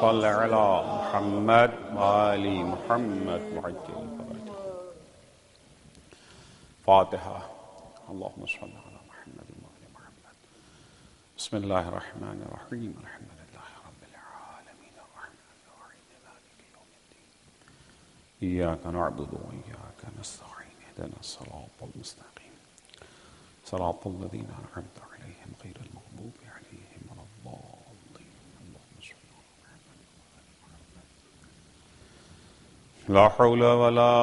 صل على محمد وآل محمد وعجل فاتحة. اللهم صل على محمد وآل محمد. بسم الله الرحمن الرحيم. الحمد لله رب العالمين الرحمن الرحيم مالك يوم الدين. إياك نعبد وإياك نستعين. اهدنا الصراط المستقيم صراط الذين أنعمت عليهم غير المغضوب عليهم ولا الضالين. اللهم صل على محمد وآل محمد. لا حول ولا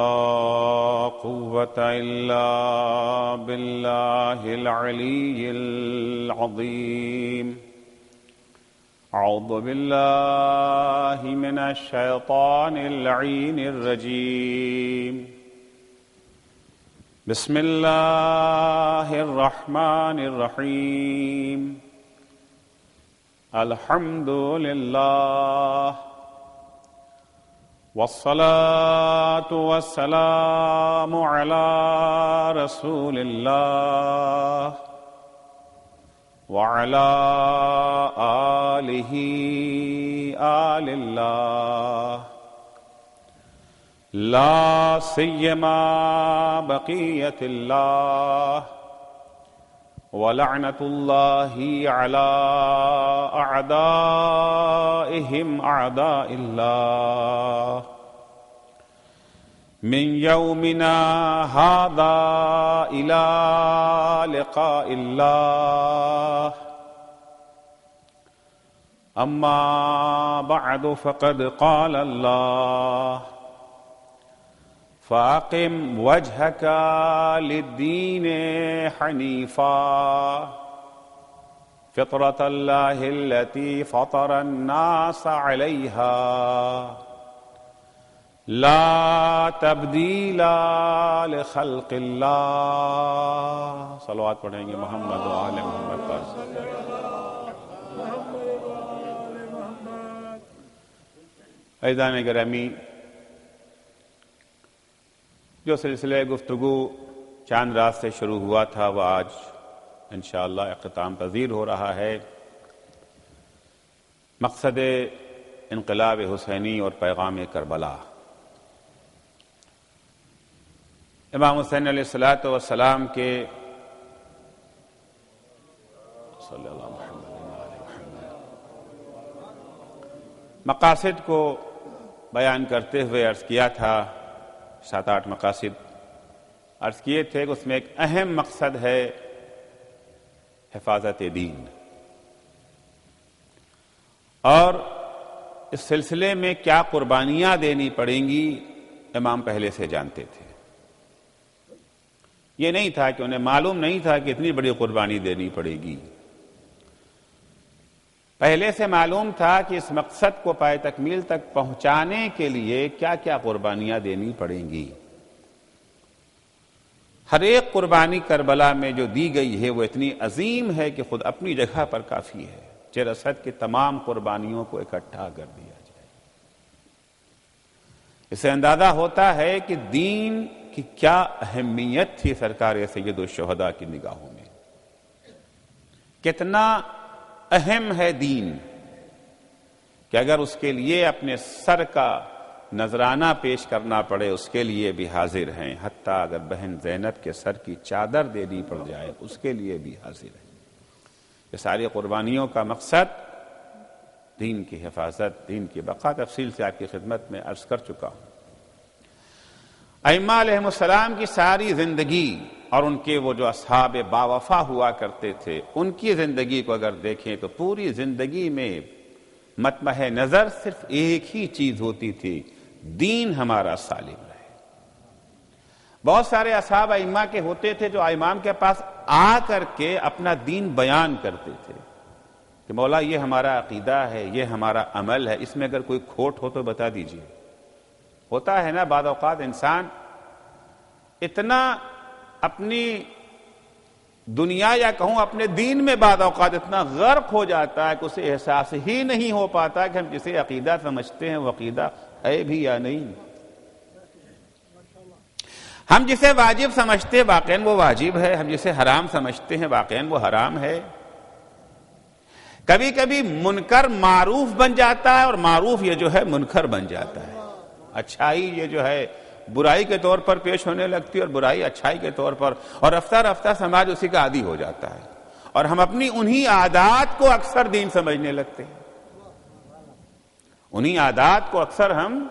قوة إلا بالله العلي العظيم. أعوذ بالله من الشيطان اللعين الرجيم. بسم الله الرحمن الرحيم. الحمد لله والصلاة والسلام على رسول الله وعلى آله آل الله لا سيما بقية الله ولعنة الله على أعدائهم أعداء الله من يومنا هذا إلى لقاء الله. أما بعد فقد قال الله فأقم وجهك للدين حنيفا فطرة الله التي فطر الناس عليها لا تبديل لخلق الله. صلوات پڑھیں گے محمد و آل محمد پر. عزیزان گرامی، جو سلسلہ گفتگو چاند رات سے شروع ہوا تھا وہ آج انشاءاللہ اختتام پذیر ہو رہا ہے. مقصد انقلاب حسینی اور پیغام کربلا. امام حسین علیہ السلام کے صلی اللہ علیہ وسلم مقاصد کو بیان کرتے ہوئے عرض کیا تھا، 7-8 مقاصد عرض کیے تھے کہ اس میں ایک اہم مقصد ہے حفاظت دین، اور اس سلسلے میں کیا قربانیاں دینی پڑیں گی امام پہلے سے جانتے تھے. یہ نہیں تھا کہ انہیں معلوم نہیں تھا کہ اتنی بڑی قربانی دینی پڑے گی. پہلے سے معلوم تھا کہ اس مقصد کو پائے تکمیل تک پہنچانے کے لیے کیا کیا قربانیاں دینی پڑیں گی. ہر ایک قربانی کربلا میں جو دی گئی ہے وہ اتنی عظیم ہے کہ خود اپنی جگہ پر کافی ہے. چرسد کی تمام قربانیوں کو اکٹھا کر دیا جائے. اس سے اندازہ ہوتا ہے کہ دین کی کیا اہمیت تھی سرکار سید الشہداء کی نگاہوں میں. کتنا اہم ہے دین کہ اگر اس کے لیے اپنے سر کا نذرانہ پیش کرنا پڑے اس کے لیے بھی حاضر ہیں. حتیٰ اگر بہن زینب کے سر کی چادر دینی پڑ جائے اس کے لیے بھی حاضر ہیں. یہ ساری قربانیوں کا مقصد دین کی حفاظت، دین کی بقا. تفصیل سے آپ کی خدمت میں عرض کر چکا ہوں. ائمہ علیہم السلام کی ساری زندگی اور ان کے وہ جو اصحاب باوفا ہوا کرتے تھے ان کی زندگی کو اگر دیکھیں تو پوری زندگی میں مطمح نظر صرف ایک ہی چیز ہوتی تھی، دین ہمارا سالم رہے. بہت سارے اصحاب ائمہ کے ہوتے تھے جو امام کے پاس آ کر کے اپنا دین بیان کرتے تھے کہ مولا یہ ہمارا عقیدہ ہے، یہ ہمارا عمل ہے، اس میں اگر کوئی کھوٹ ہو تو بتا دیجئے. ہوتا ہے نا بعض اوقات انسان اتنا اپنی دنیا یا کہوں اپنے دین میں بعض اوقات اتنا غرق ہو جاتا ہے کہ اسے احساس ہی نہیں ہو پاتا کہ ہم جسے عقیدہ سمجھتے ہیں وہ عقیدہ ہے بھی یا نہیں. ہم جسے واجب سمجھتے ہیں واقعاً وہ واجب ہے، ہم جسے حرام سمجھتے ہیں واقعاً وہ حرام ہے. کبھی کبھی منکر معروف بن جاتا ہے اور معروف یہ جو ہے منکر بن جاتا ہے. اچھائی یہ جو ہے برائی کے طور پر پیش ہونے لگتی ہے اور برائی اچھائی کے طور پر, اور رفتہ رفتہ سماج اسی کا عادی ہو جاتا ہے اور ہم اپنی انہی عادات کو اکثر دین سمجھنے لگتے ہیں. انہی عادات کو اکثر ہم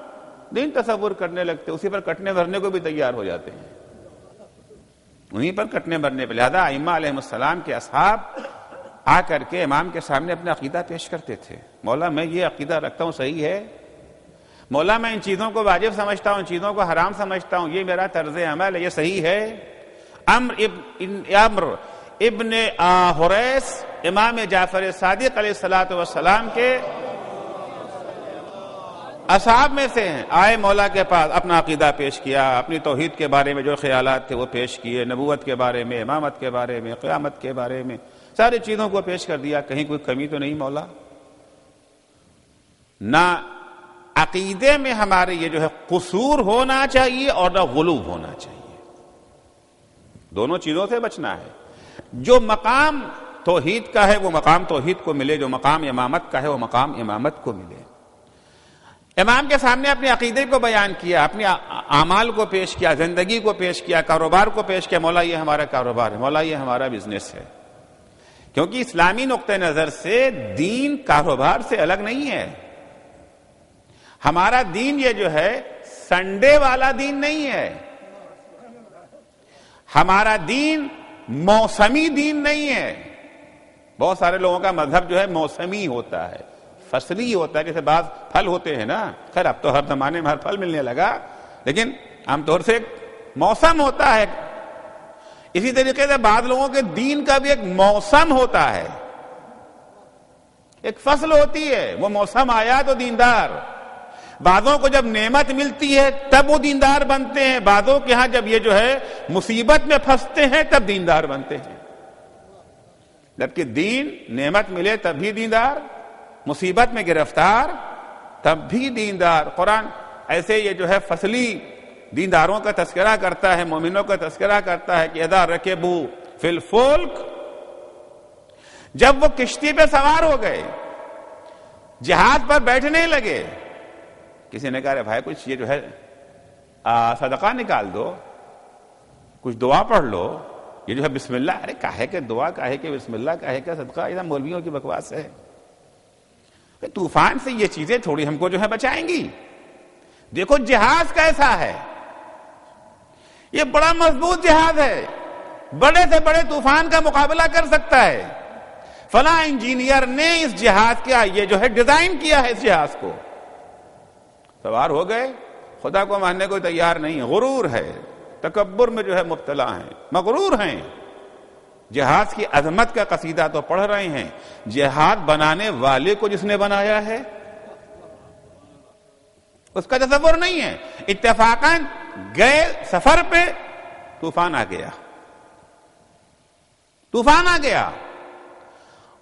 دین تصور کرنے لگتے ہیں, اسی پر کٹنے بھرنے کو بھی تیار ہو جاتے ہیں, انہی پر کٹنے بھرنے پہ. لہذا ائمہ علیہ السلام کے اصحاب آ کر کے امام کے سامنے اپنا عقیدہ پیش کرتے تھے. مولا میں یہ عقیدہ رکھتا ہوں, صحیح ہے؟ مولا میں ان چیزوں کو واجب سمجھتا ہوں, ان چیزوں کو حرام سمجھتا ہوں, یہ میرا طرز عمل ہے, یہ صحیح ہے؟ عمر ابن حریث امام جعفر صادق علیہ السلام کے اصحاب میں سے ہیں, آئے مولا کے پاس, اپنا عقیدہ پیش کیا, اپنی توحید کے بارے میں جو خیالات تھے وہ پیش کیے, نبوت کے بارے میں, امامت کے بارے میں, قیامت کے بارے میں, ساری چیزوں کو پیش کر دیا. کہیں کوئی کمی تو نہیں مولا؟ نہ عقیدے میں ہمارے یہ جو ہے قصور ہونا چاہیے اور نہ غلو ہونا چاہیے, دونوں چیزوں سے بچنا ہے. جو مقام توحید کا ہے وہ مقام توحید کو ملے, جو مقام امامت کا ہے وہ مقام امامت کو ملے. امام کے سامنے اپنے عقیدے کو بیان کیا, اپنے اعمال کو پیش کیا, زندگی کو پیش کیا, کاروبار کو پیش کیا. مولا یہ ہمارا کاروبار ہے, مولا یہ ہمارا بزنس ہے. کیونکہ اسلامی نقطہ نظر سے دین کاروبار سے الگ نہیں ہے. ہمارا دین یہ جو ہے سنڈے والا دین نہیں ہے, ہمارا دین موسمی دین نہیں ہے. بہت سارے لوگوں کا مذہب جو ہے موسمی ہوتا ہے, فصلی ہوتا ہے. جیسے بعض پھل ہوتے ہیں نا, خیر اب تو ہر زمانے میں ہر پھل ملنے لگا, لیکن عام طور سے ایک موسم ہوتا ہے. اسی طریقے سے بعض لوگوں کے دین کا بھی ایک موسم ہوتا ہے, ایک فصل ہوتی ہے, وہ موسم آیا تو دیندار. بعضوں کو جب نعمت ملتی ہے تب وہ دیندار بنتے ہیں, بعضوں کے ہاں جب یہ جو ہے مصیبت میں پھنستے ہیں تب دیندار بنتے ہیں. جبکہ دین نعمت ملے تب بھی دیندار, مصیبت میں گرفتار تب بھی دیندار. قرآن ایسے یہ جو ہے فصلی دینداروں کا تذکرہ کرتا ہے, مومنوں کا تذکرہ کرتا ہے کہ اذا رکبوا فی الفلک, جب وہ کشتی پہ سوار ہو گئے, جہاز پر بیٹھنے لگے. کسی نے کہا رہے بھائی کچھ یہ جو ہے صدقہ نکال دو, کچھ دعا پڑھ لو, یہ جو ہے بسم اللہ. ارے کاہے کہ دعا, کاہے کہ بسم اللہ, کاہے کہ صدقہ, یہ مولویوں کی بکواس ہے. طوفان سے یہ چیزیں تھوڑی ہم کو جو ہے بچائیں گی. دیکھو جہاز کیسا ہے, یہ بڑا مضبوط جہاز ہے, بڑے سے بڑے طوفان کا مقابلہ کر سکتا ہے. فلاں انجینئر نے اس جہاز کا یہ جو ہے ڈیزائن کیا ہے, اس جہاز کو. سوار ہو گئے, خدا کو ماننے کو تیار نہیں, غرور ہے, تکبر میں جو ہے مبتلا ہیں, مغرور ہیں. جہاز کی عظمت کا قصیدہ تو پڑھ رہے ہیں, جہاز بنانے والے کو جس نے بنایا ہے اس کا تصور نہیں ہے. اتفاقاً گئے سفر پہ, طوفان آ گیا, طوفان آ گیا,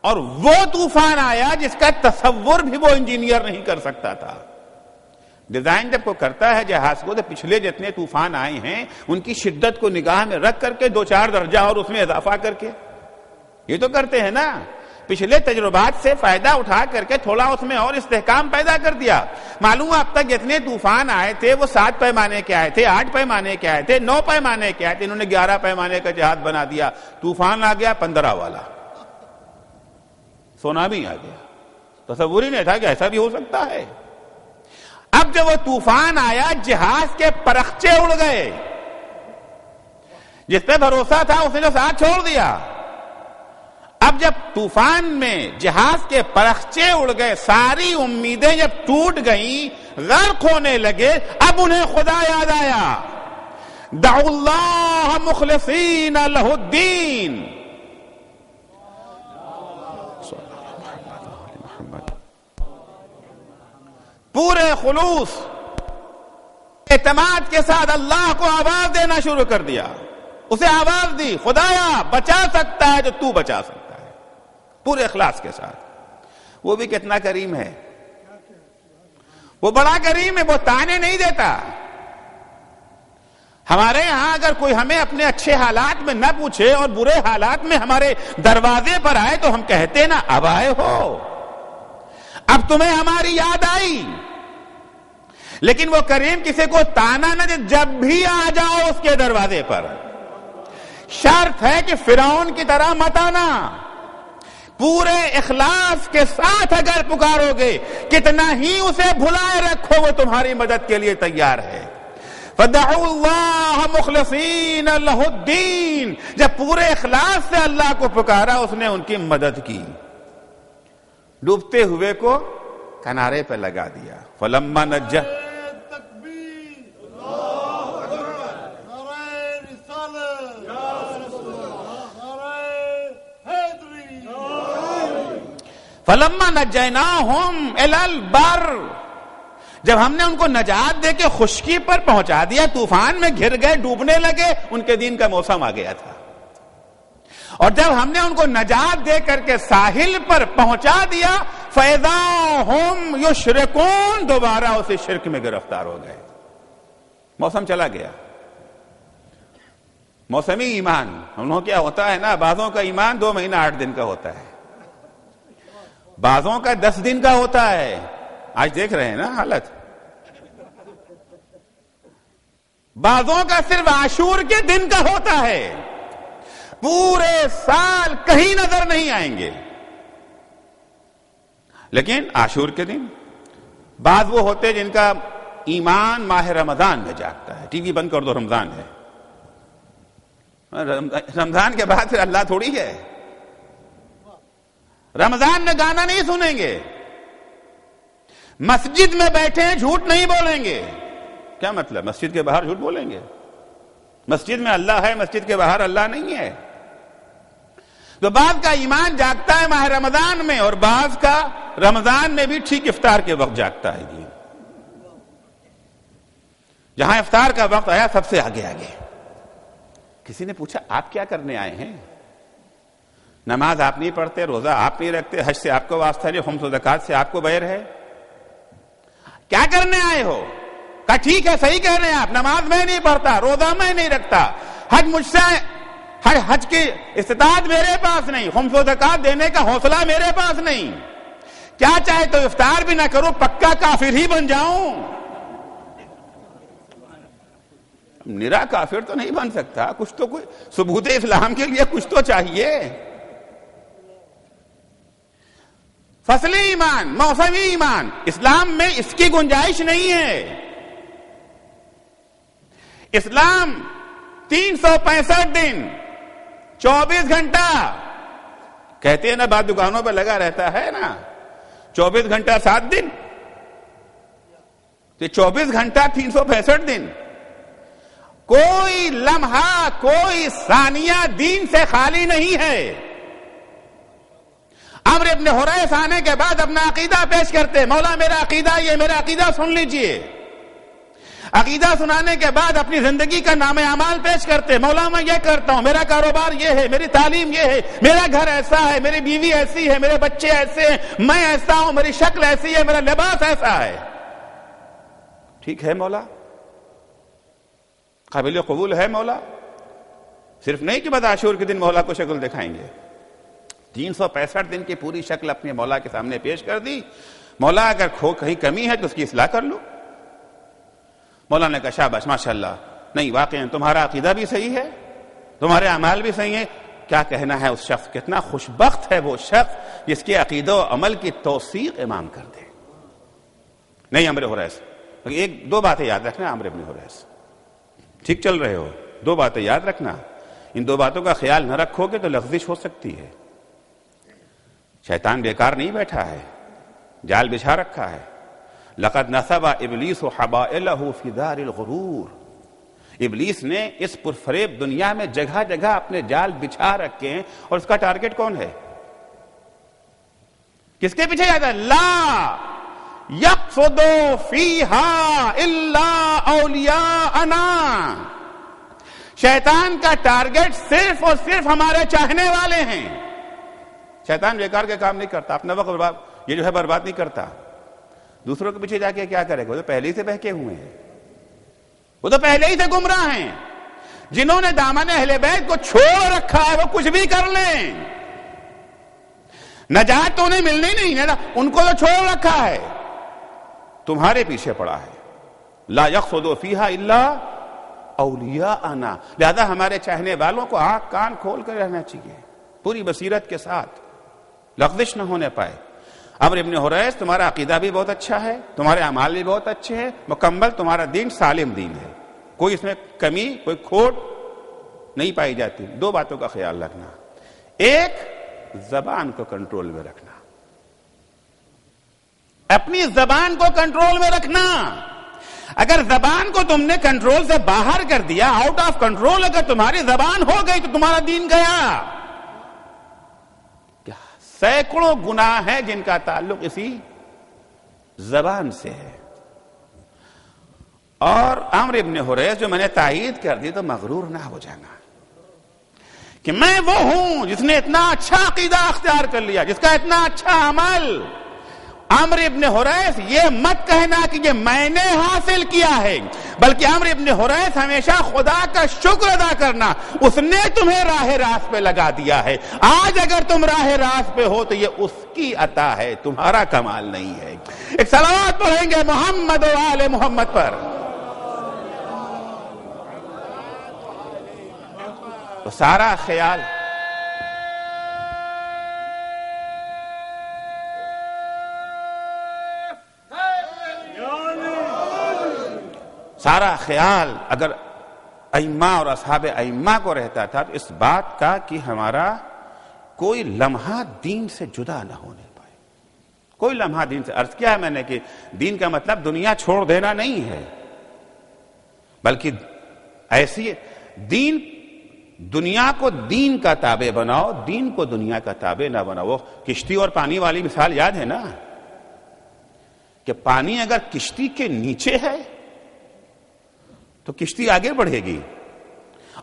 اور وہ طوفان آیا جس کا تصور بھی وہ انجینئر نہیں کر سکتا تھا. ڈیزائن جب کو کرتا ہے جہاز کو, تو پچھلے جتنے طوفان آئے ہیں ان کی شدت کو نگاہ میں رکھ کر کے 2-4 درجہ اور اس میں اضافہ کر کے یہ تو کرتے ہیں نا. پچھلے تجربات سے فائدہ اٹھا کر کے تھوڑا اس میں اور استحکام پیدا کر دیا. معلوم اب تک جتنے طوفان آئے تھے وہ 7 پیمانے کے آئے تھے, 8 پیمانے کے آئے تھے, 9 پیمانے کے آئے تھے. انہوں نے 11 پیمانے کا جہاز بنا دیا. طوفان آ گیا 15 والا, سونامی آ گیا. تصور ہی نہیں تھا کہ ایسا بھی ہو سکتا ہے. اب جب وہ طوفان آیا جہاز کے پرخچے اڑ گئے, جس پہ بھروسہ تھا اس نے ساتھ چھوڑ دیا. اب جب طوفان میں جہاز کے پرخچے اڑ گئے, ساری امیدیں جب ٹوٹ گئیں, غرق ہونے لگے, اب انہیں خدا یاد آیا. دعوا اللہ مخلصین لہ الدین, پورے خلوص اعتماد کے ساتھ اللہ کو آواز دینا شروع کر دیا. اسے آواز دی, خدایا بچا سکتا ہے جو تو بچا سکتا ہے, پورے اخلاص کے ساتھ. وہ بھی کتنا کریم ہے, وہ بڑا کریم ہے, وہ تانے نہیں دیتا. ہمارے ہاں اگر کوئی ہمیں اپنے اچھے حالات میں نہ پوچھے اور برے حالات میں ہمارے دروازے پر آئے تو ہم کہتے نا اب آئے ہو، اب تمہیں ہماری یاد آئی. لیکن وہ کریم کسی کو تانا نہ دے، جب بھی آ جاؤ اس کے دروازے پر. شرط ہے کہ فرعون کی طرح مت آنا، پورے اخلاص کے ساتھ اگر پکارو گے، کتنا ہی اسے بھلائے رکھو وہ تمہاری مدد کے لیے تیار ہے. فَدَعُوا اللَّهَ مُخْلِصِينَ لَهُ الدِّينَ، جب پورے اخلاص سے اللہ کو پکارا اس نے ان کی مدد کی، ڈوبتے ہوئے کو کنارے پہ لگا دیا. فَلَمَّا نَجَّ فَلَمَّا نَجَّيْنَاهُمْ إِلَى الْبَرِّ، جب ہم نے ان کو نجات دے کے خشکی پر پہنچا دیا، طوفان میں گھر گئے، ڈوبنے لگے، ان کے دین کا موسم آ گیا تھا. اور جب ہم نے ان کو نجات دے کر کے ساحل پر پہنچا دیا، فَإِذَا هُمْ يُشْرِكُونَ، دوبارہ اسی شرک میں گرفتار ہو گئے. موسم چلا گیا. موسمی ایمان انہوں کیا ہوتا ہے نا، بعضوں کا ایمان 2 مہینہ 8 دن کا ہوتا ہے، بعضوں کا 10 دن کا ہوتا ہے. آج دیکھ رہے ہیں نا حالت. بعضوں کا صرف عاشور کے دن کا ہوتا ہے، پورے سال کہیں نظر نہیں آئیں گے. لیکن عاشور کے دن بعض وہ ہوتے جن کا ایمان ماہ رمضان میں جاگتا ہے. ٹی وی بند کر دو، رمضان ہے، رمضان کے بعد پھر اللہ تھوڑی ہے. رمضان میں گانا نہیں سنیں گے، مسجد میں بیٹھے جھوٹ نہیں بولیں گے. کیا مطلب؟ مسجد کے باہر جھوٹ بولیں گے؟ مسجد میں اللہ ہے، مسجد کے باہر اللہ نہیں ہے. تو بعض کا ایمان جاگتا ہے ماہ رمضان میں، اور بعض کا رمضان میں بھی ٹھیک افطار کے وقت جاگتا ہے. جہاں افطار کا وقت آیا سب سے آگے آگے. کسی نے پوچھا آپ کیا کرنے آئے ہیں؟ نماز آپ نہیں پڑھتے، روزہ آپ نہیں رکھتے، حج سے آپ کو واسطہ نہیں، خمس و زکوٰۃ سے آپ کو بیر ہے، کیا کرنے آئے ہو؟ کہا ٹھیک ہے، صحیح کہہ رہے ہیں آپ، نماز میں نہیں پڑھتا، روزہ میں نہیں رکھتا، حج مجھ سے، حج کی استطاعت میرے پاس نہیں، خمس و زکوٰۃ دینے کا حوصلہ میرے پاس نہیں، کیا چاہے تو افطار بھی نہ کروں، پکا کافر ہی بن جاؤں. نرا کافر تو نہیں بن سکتا، کچھ تو کوئی ثبوت اسلام کے لیے کچھ تو چاہیے. فصلی ایمان، موسمی ایمان، اسلام میں اس کی گنجائش نہیں ہے. اسلام 365 دن 24 گھنٹہ کہتے ہیں نا، بعد دکانوں پہ لگا رہتا ہے نا، 24 گھنٹہ 7 دن، تو 24 گھنٹہ 365 دن. کوئی لمحہ، کوئی ثانیہ دین سے خالی نہیں ہے. عمرو ابن حریث آنے کے بعد اپنا عقیدہ پیش کرتے، مولا میرا عقیدہ یہ، میرا عقیدہ سن لیجئے. عقیدہ سنانے کے بعد اپنی زندگی کا نام اعمال پیش کرتے، مولا میں یہ کرتا ہوں، میرا کاروبار یہ ہے، میری تعلیم یہ ہے، میرا گھر ایسا ہے، میری بیوی ایسی ہے، میرے بچے ایسے ہیں، میں ایسا ہوں، میری شکل ایسی ہے، میرا لباس ایسا ہے. ٹھیک ہے مولا، قابل قبول ہے مولا. صرف نہیں کہ بدعشور کے دن مولا کو شکل دکھائیں گے، 365 دن کی پوری شکل اپنے مولا کے سامنے پیش کر دی. مولا اگر کہیں کمی ہے تو اس کی اصلاح کر لو. مولا نے کہا شاباش، ماشاءاللہ، نہیں واقعا تمہارا عقیدہ بھی صحیح ہے، تمہارے اعمال بھی صحیح ہیں. کیا کہنا ہے اس شخص، کتنا خوش بخت ہے وہ شخص جس کے عقیدہ و عمل کی توثیق امام کر دے. نہیں عمرو حریث، 2 باتیں یاد رکھنا. عمرو ابن حریث ٹھیک چل رہے ہو، 2 باتیں یاد رکھنا. ان 2 باتوں کا خیال نہ رکھو گے تو لغزش ہو سکتی ہے. شیطان بیکار نہیں بیٹھا ہے، جال بچھا رکھا ہے. لقد نصب ابلیس حبائلہ فی دار الغرور. ابلیس نے اس پرفریب دنیا میں جگہ جگہ اپنے جال بچھا رکھے ہیں، اور اس کا ٹارگٹ کون ہے؟ کس کے پیچھے جاتا ہے؟ لا یقصد فیہا الا اولیاءنا. شیطان کا ٹارگٹ صرف اور صرف ہمارے چاہنے والے ہیں. شیطان بیکار کے کام نہیں کرتا، اپنا وقت یہ برباد نہیں کرتا. دوسروں کے پیچھے جا کے کیا کرے گا؟ وہ تو پہلے ہی سے بہکے ہوئے ہیں. وہ تو پہلے ہی سے گمراہ ہیں. جنہوں نے دامن اہل بیت کو چھوڑ رکھا ہے وہ کچھ بھی کر لیں, نجات تو انہیں ملنی نہیں ہے نا, ان کو تو چھوڑ رکھا ہے, تمہارے پیچھے پڑا ہے. لا یقصد فیہا الا اولیاءنا, لہذا ہمارے چاہنے والوں کو آنکھ کان کھول کر رہنا چاہیے پوری بصیرت کے ساتھ, لغزش نہ ہونے پائے. عمرو ابن حریث, تمہارا عقیدہ بھی بہت اچھا ہے, تمہارے اعمال بھی بہت اچھے ہیں, مکمل تمہارا دین سالم دین ہے, کوئی اس میں کمی کوئی کھوٹ نہیں پائی جاتی. دو باتوں کا خیال رکھنا, ایک زبان کو کنٹرول میں رکھنا, اپنی زبان کو کنٹرول میں رکھنا. اگر زبان کو تم نے کنٹرول سے باہر کر دیا, آؤٹ آف کنٹرول اگر تمہاری زبان ہو گئی تو تمہارا دین گیا. سینکڑوں گناہ ہیں جن کا تعلق اسی زبان سے ہے. اور عمرو ابن حریث جو میں نے تائید کر دی تو مغرور نہ ہو جانا کہ میں وہ ہوں جس نے اتنا اچھا عقیدہ اختیار کر لیا, جس کا اتنا اچھا عمل. عمرو ابن حریث یہ مت کہنا کہ یہ میں نے حاصل کیا ہے, بلکہ عمرو ابن حریث ہمیشہ خدا کا شکر ادا کرنا, اس نے تمہیں راہ راست پہ لگا دیا ہے. آج اگر تم راہ راست پہ ہو تو یہ اس کی عطا ہے, تمہارا کمال نہیں ہے. ایک صلوات پڑھیں گے محمد و آل محمد پر. تو سارا خیال اگر ائمہ اور اصحاب ائمہ کو رہتا تھا تو اس بات کا کہ ہمارا کوئی لمحہ دین سے جدا نہ ہونے پائے, کوئی لمحہ دین سے. عرض کیا ہے میں نے کہ دین کا مطلب دنیا چھوڑ دینا نہیں ہے, بلکہ ایسی دین, دنیا کو دین کا تابع بناؤ, دین کو دنیا کا تابع نہ بناؤ. کشتی اور پانی والی مثال یاد ہے نا, کہ پانی اگر کشتی کے نیچے ہے تو کشتی آگے بڑھے گی,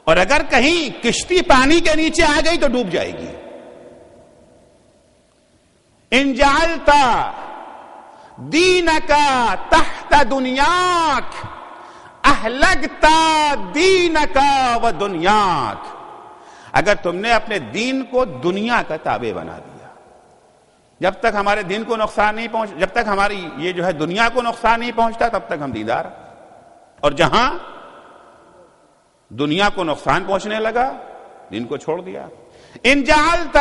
اور اگر کہیں کشتی پانی کے نیچے آ گئی تو ڈوب جائے گی. ان جعلت دینک تحت دنیاک اہلکت دینک و دنیاک. اگر تم نے اپنے دین کو دنیا کا تابع بنا دیا, جب تک ہمارے دین کو نقصان نہیں پہنچ, جب تک ہماری یہ جو ہے دنیا کو نقصان نہیں پہنچتا تب تک ہم دیندار, اور جہاں دنیا کو نقصان پہنچنے لگا دین کو چھوڑ دیا. ان جعلت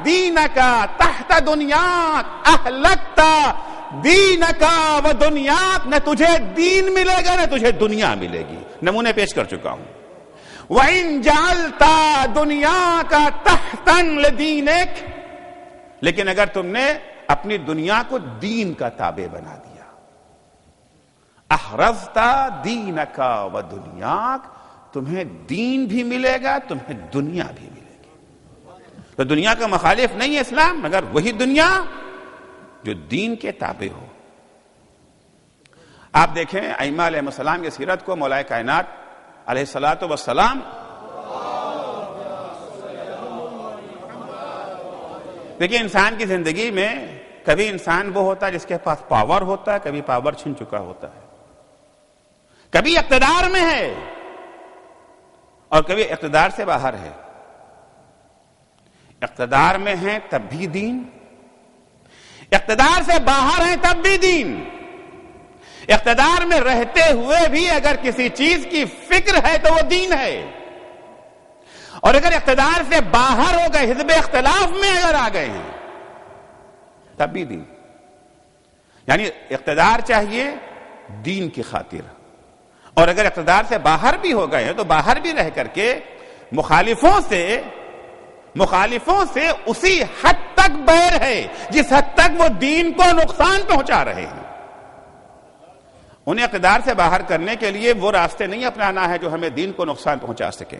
دینک تحت دنیاک اہلکت دینک و دنیاک, نہ تجھے دین ملے گا نہ تجھے دنیا ملے گی. نمونے پیش کر چکا ہوں. وَإِن جَعَلْتَ دُنْيَاكَ تَحْتًا لِدِينِكَ, لیکن اگر تم نے اپنی دنیا کو دین کا تابع بنا دیا, احرزت دینک و دنیاک, تمہیں دین بھی ملے گا تمہیں دنیا بھی ملے گی. تو دنیا کا مخالف نہیں ہے اسلام, مگر وہی دنیا جو دین کے تابع ہو. آپ دیکھیں ائمہ علیہ السلام کی سیرت کو, مولا کائنات علیہ الصلوۃ والسلام دیکھیں انسان کی زندگی میں کبھی انسان وہ ہوتا ہے جس کے پاس پاور ہوتا ہے, کبھی پاور چھن چکا ہوتا ہے, کبھی اقتدار میں ہے اور کبھی اقتدار سے باہر ہے. اقتدار میں ہیں تب بھی دین, اقتدار سے باہر ہیں تب بھی دین. اقتدار میں رہتے ہوئے بھی اگر کسی چیز کی فکر ہے تو وہ دین ہے, اور اگر اقتدار سے باہر ہو گئے, حزب اختلاف میں اگر آ گئے ہیں تب بھی دین. یعنی اقتدار چاہیے دین کی خاطر, اور اگر اقتدار سے باہر بھی ہو گئے ہیں تو باہر بھی رہ کر کے مخالفوں سے اسی حد تک بیر ہے جس حد تک وہ دین کو نقصان پہنچا رہے ہیں. انہیں اقتدار سے باہر کرنے کے لیے وہ راستے نہیں اپنانا ہے جو ہمیں دین کو نقصان پہنچا سکیں.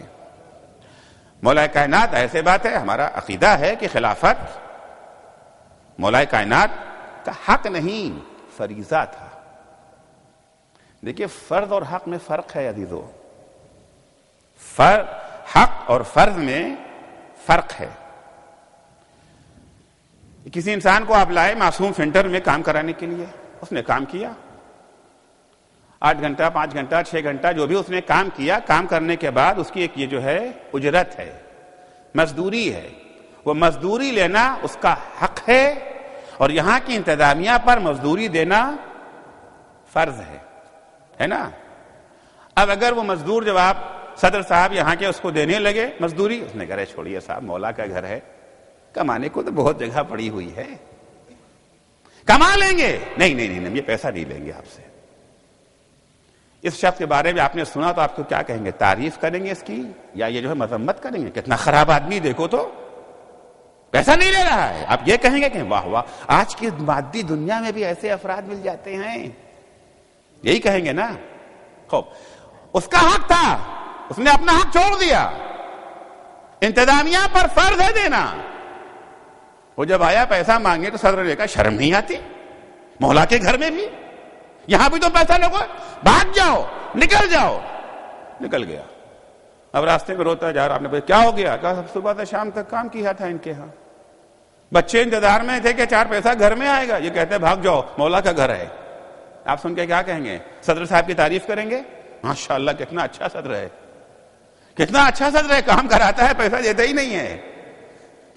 مولا کائنات, ایسے بات ہے, ہمارا عقیدہ ہے کہ خلافت مولا کائنات کا حق نہیں فریضہ تھا. دیکھیے فرض اور حق میں فرق ہے عزیزو, حق اور فرض میں فرق ہے. کسی انسان کو آپ لائے معصوم سینٹر میں کام کرانے کے لیے, اس نے کام کیا, 8 گھنٹہ 5 گھنٹہ 6 گھنٹہ جو بھی اس نے کام کیا، کام کرنے کے بعد اس کی ایک یہ جو ہے اجرت ہے، مزدوری ہے، وہ مزدوری لینا اس کا حق ہے، اور یہاں کی انتظامیہ پر مزدوری دینا فرض ہے نا۔ اب اگر وہ مزدور جب آپ صدر صاحب یہاں کے اس کو دینے لگے مزدوری، اس نے کہا چھوڑیے صاحب، مولا کا گھر ہے، کمانے کو تو بہت جگہ پڑی ہوئی ہے، کما لیں گے، نہیں یہ پیسہ نہیں لیں گے آپ سے۔ اس شخص کے بارے میں آپ نے سنا تو آپ کو کیا کہیں گے؟ تعریف کریں گے اس کی، یا یہ جو ہے مذمت کریں گے، کتنا خراب آدمی، دیکھو تو پیسہ نہیں لے رہا ہے۔ آپ یہ کہیں گے کہ واہ واہ، آج کی مادی دنیا میں بھی ایسے افراد مل جاتے ہیں، یہی کہیں گے نا۔ خوب، اس کا حق تھا، اس نے اپنا حق چھوڑ دیا، انتظامیہ پر فرض ہے دینا۔ وہ جب آیا پیسہ مانگے تو صدر نے کہا شرم نہیں آتی؟ مولا کے گھر میں بھی، یہاں بھی تو پیسہ لوگو، بھاگ جاؤ، نکل جاؤ۔ نکل گیا۔ اب راستے میں روتا جا رہا، آپ نے کہا کیا ہو گیا؟ کہا صبح سے شام تک کام کیا تھا ان کے ہاں، بچے انتظار میں تھے کہ 4 پیسہ گھر میں آئے گا، یہ کہتے ہیں بھاگ جاؤ، مولا کا گھر ہے۔ آپ سن کے کیا کہیں گے؟ صدر صاحب کی تعریف کریں گے؟ ماشاءاللہ کتنا اچھا صدر ہے، کتنا اچھا صدر ہے، کام کراتا ہے، پیسہ دیتا ہی نہیں ہے۔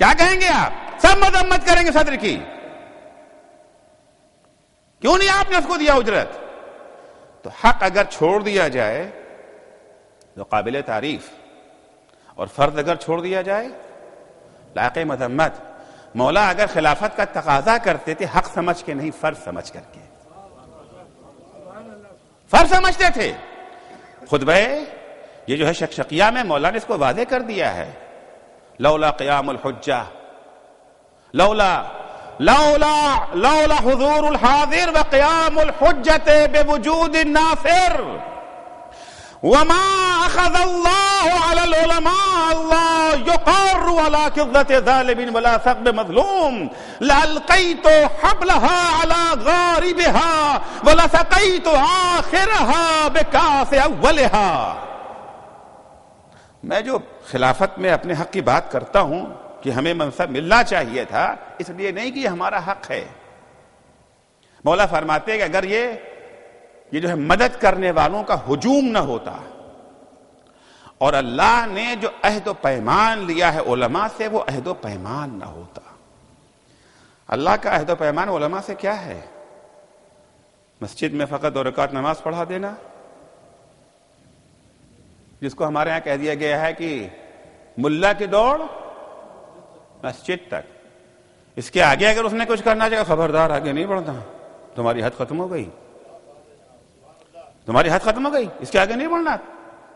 کیا کہیں گے آپ؟ سب مذمت کریں گے صدر کی، کیوں نہیں آپ نے اس کو دیا اجرت؟ تو حق اگر چھوڑ دیا جائے تو قابل تعریف، اور فرض اگر چھوڑ دیا جائے لائق مذمت۔ مولا اگر خلافت کا تقاضا کرتے تھے حق سمجھ کے نہیں، فرض سمجھ کر کے، فرض سمجھتے تھے۔ خطبہ یہ جو ہے شقشقیہ میں مولا نے اس کو واضح کر دیا ہے، لولا قیام الحجہ، لولا حضور الحاضر وقیام الحجت بوجود الناصر وما اخذ الله على العلماء الله يقر على كذة ظالم ولا ثقب مظلوم لألقيت حبلها على غاربها ولسقيت آخرها بكاس أولها۔ میں جو خلافت میں اپنے حق کی بات کرتا ہوں کہ ہمیں منصب ملنا چاہیے تھا، اس لیے نہیں کہ یہ ہمارا حق ہے۔ مولا فرماتے ہیں کہ اگر یہ جو ہے مدد کرنے والوں کا ہجوم نہ ہوتا، اور اللہ نے جو عہد و پیمان لیا ہے علماء سے وہ عہد و پیمان نہ ہوتا۔ اللہ کا عہد و پیمان علماء سے کیا ہے؟ مسجد میں فقط 2 رکعت نماز پڑھا دینا، جس کو ہمارے ہاں کہہ دیا گیا ہے کہ ملا کی دوڑ مسجد تک، اس کے آگے اگر اس نے کچھ کرنا چاہے خبردار آگے نہیں بڑھنا، تمہاری حد ختم ہو گئی، تمہاری حد ختم ہو گئی، اس کے آگے نہیں بڑھنا،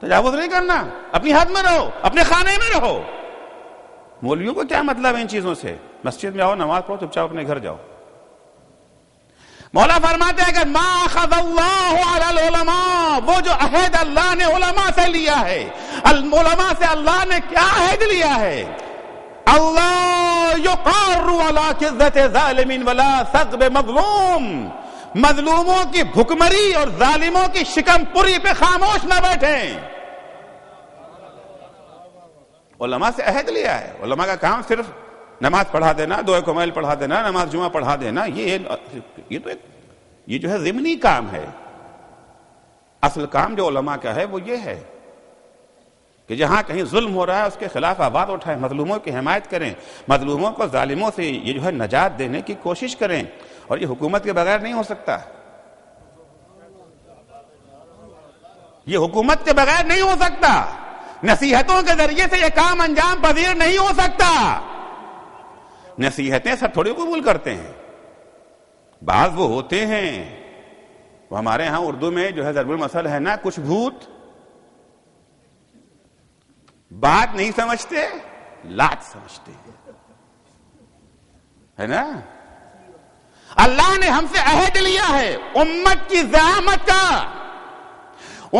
تجاوز نہیں کرنا، اپنی حد میں رہو، اپنے خانے میں رہو۔ مولویوں کو کیا مطلب ہے ان چیزوں سے؟ مسجد میں آؤ، نماز پڑھو، چپ چاپ اپنے گھر جاؤ۔ مولا فرماتے ہیں کہ ما اخذ اللہ علی العلماء، وہ جو عہد اللہ نے علماء سے لیا ہے، علماء سے اللہ نے کیا عہد لیا ہے؟ اللہ یقر علی کذۃ ظالم ولا ثقب مظلوم، مظلوموں کی بھکمری اور ظالموں کی شکم پوری پہ خاموش نہ بیٹھیں۔ علماء سے عہد لیا ہے، علماء کا کام صرف نماز پڑھا دینا، 2 کمیل پڑھا دینا، نماز جمعہ پڑھا دینا، یہ جو ہے ضمنی کام ہے۔ اصل کام جو علماء کا ہے وہ یہ ہے کہ جہاں کہیں ظلم ہو رہا ہے اس کے خلاف آواز اٹھائیں، مظلوموں کی حمایت کریں، مظلوموں کو ظالموں سے یہ جو ہے نجات دینے کی کوشش کریں، اور یہ حکومت کے بغیر نہیں ہو سکتا، یہ حکومت کے بغیر نہیں ہو سکتا، نصیحتوں کے ذریعے سے یہ کام انجام پذیر نہیں ہو سکتا۔ نصیحتیں سب تھوڑی قبول کرتے ہیں، بعض وہ ہوتے ہیں، وہ ہمارے ہاں اردو میں جو ہے ضرب المثل ہے نا، کچھ بھوت بات نہیں سمجھتے، لات سمجھتے ہیں، ہے نا۔ اللہ نے ہم سے عہد لیا ہے امت کی زعامت کا،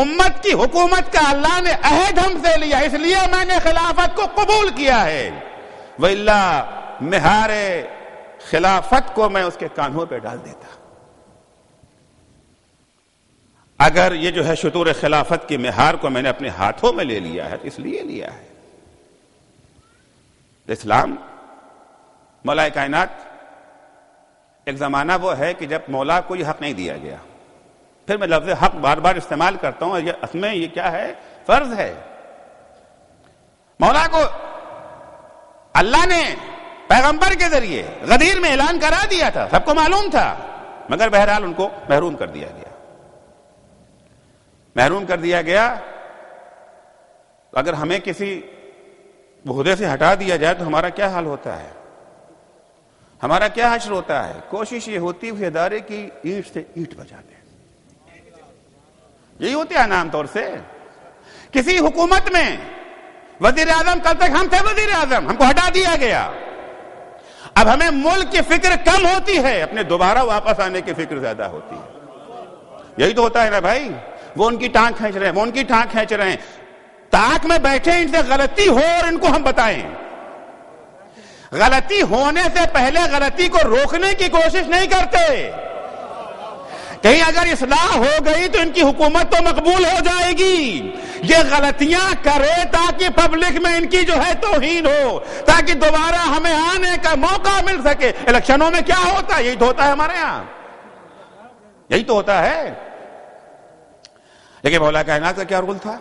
امت کی حکومت کا اللہ نے عہد ہم سے لیا، اس لیے میں نے خلافت کو قبول کیا ہے، وَإِلَّا مہار خلافت کو میں اس کے کانوں پہ ڈال دیتا۔ اگر یہ جو ہے شطور خلافت کی مہار کو میں نے اپنے ہاتھوں میں لے لیا ہے تو اس لیے لیا ہے۔ اسلام مولا کائنات، ایک زمانہ وہ ہے کہ جب مولا کو یہ حق نہیں دیا گیا، پھر میں لفظ حق بار بار استعمال کرتا ہوں، یہ اس میں یہ کیا ہے؟ فرض ہے۔ مولا کو اللہ نے پیغمبر کے ذریعے غدیر میں اعلان کرا دیا تھا، سب کو معلوم تھا، مگر بہرحال ان کو محروم کر دیا گیا۔ محروم کر دیا گیا۔ اگر ہمیں کسی عہدے سے ہٹا دیا جائے تو ہمارا کیا حال ہوتا ہے، ہمارا کیا حشر ہوتا ہے؟ کوشش یہ ہوتی ہے ادارے کی اینٹ سے اینٹ بجا دیں، یہی ہوتے ہیں عام طور سے۔ کسی حکومت میں وزیر اعظم، کل تک ہم تھے وزیر اعظم، ہم کو ہٹا دیا گیا، اب ہمیں ملک کی فکر کم ہوتی ہے، اپنے دوبارہ واپس آنے کی فکر زیادہ ہوتی ہے۔ یہی تو ہوتا ہے نا بھائی، وہ ان کی ٹانگ کھینچ رہے ہیں، وہ ان کی ٹانگ کھینچ رہے ہیں، تاک میں بیٹھے ان سے غلطی ہو اور ان کو ہم بتائیں۔ غلطی ہونے سے پہلے غلطی کو روکنے کی کوشش نہیں کرتے، کہیں اگر اصلاح ہو گئی تو ان کی حکومت تو مقبول ہو جائے گی، یہ غلطیاں کرے تاکہ پبلک میں ان کی جو ہے توہین ہو، تاکہ دوبارہ ہمیں آنے کا موقع مل سکے۔ الیکشنوں میں کیا ہوتا ہے؟ یہی تو ہوتا ہے ہمارے ہاں، یہی تو ہوتا ہے۔ لیکن مولا کائنات کا کیا رول تھا؟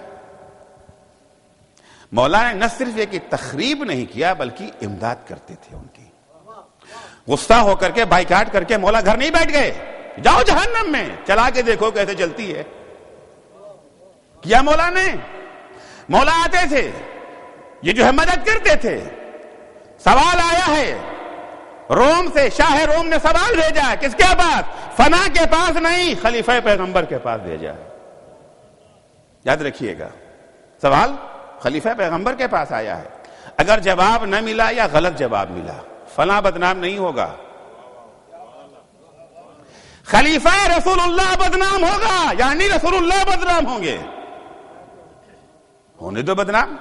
مولا نے نہ صرف یہ کہ تخریب نہیں کیا بلکہ امداد کرتے تھے ان کی۔ غصہ ہو کر کے بائیکاٹ کر کے مولا گھر نہیں بیٹھ گئے، جاؤ جہنم میں چلا کے دیکھو کیسے چلتی ہے، کیا مولا نے؟ مولا آتے تھے، یہ جو ہے مدد کرتے تھے۔ سوال آیا ہے روم سے، شاہ روم نے سوال بھیجا ہے، کس کے پاس؟ فنا کے پاس نہیں، خلیفہ پیغمبر کے پاس بھیجا ہے۔ یاد رکھیے گا، سوال خلیفہ پیغمبر کے پاس آیا ہے، اگر جواب نہ ملا یا غلط جواب ملا، فلاں بدنام نہیں ہوگا، خلیفہ رسول اللہ بدنام ہوگا، یعنی رسول اللہ بدنام ہوں گے۔ ہونے دو بدنام،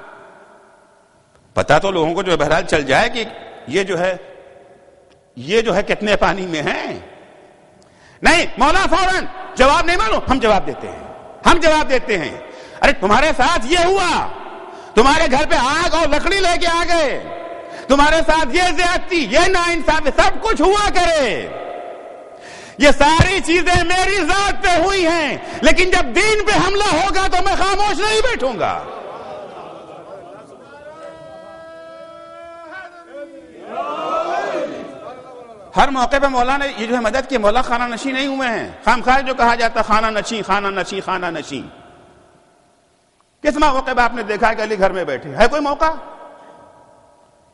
پتا تو لوگوں کو جو بہرحال چل جائے کہ یہ جو ہے کتنے پانی میں ہیں۔ نہیں، مولا فوراً جواب نہیں معلوم، ہم جواب دیتے ہیں، ہم جواب دیتے ہیں۔ ارے تمہارے ساتھ یہ ہوا، تمہارے گھر پہ آگ اور لکڑی لے کے آ گئے، تمہارے ساتھ یہ زیادتی، یہ ناانصافی، سب کچھ ہوا کرے، یہ ساری چیزیں میری ذات پہ ہوئی ہیں، لیکن جب دین پہ حملہ ہوگا تو میں خاموش نہیں بیٹھوں گا۔ ہر موقع پہ مولا نے یہ جو ہے مدد کی، مولا خانہ نشین نہیں ہوئے ہیں۔ خام خواہ جو کہا جاتا خانہ نشین، خانہ نشین، خانہ نشین، کس موقع پہ آپ نے دیکھا کہ علی گھر میں بیٹھے ہے؟ کوئی موقع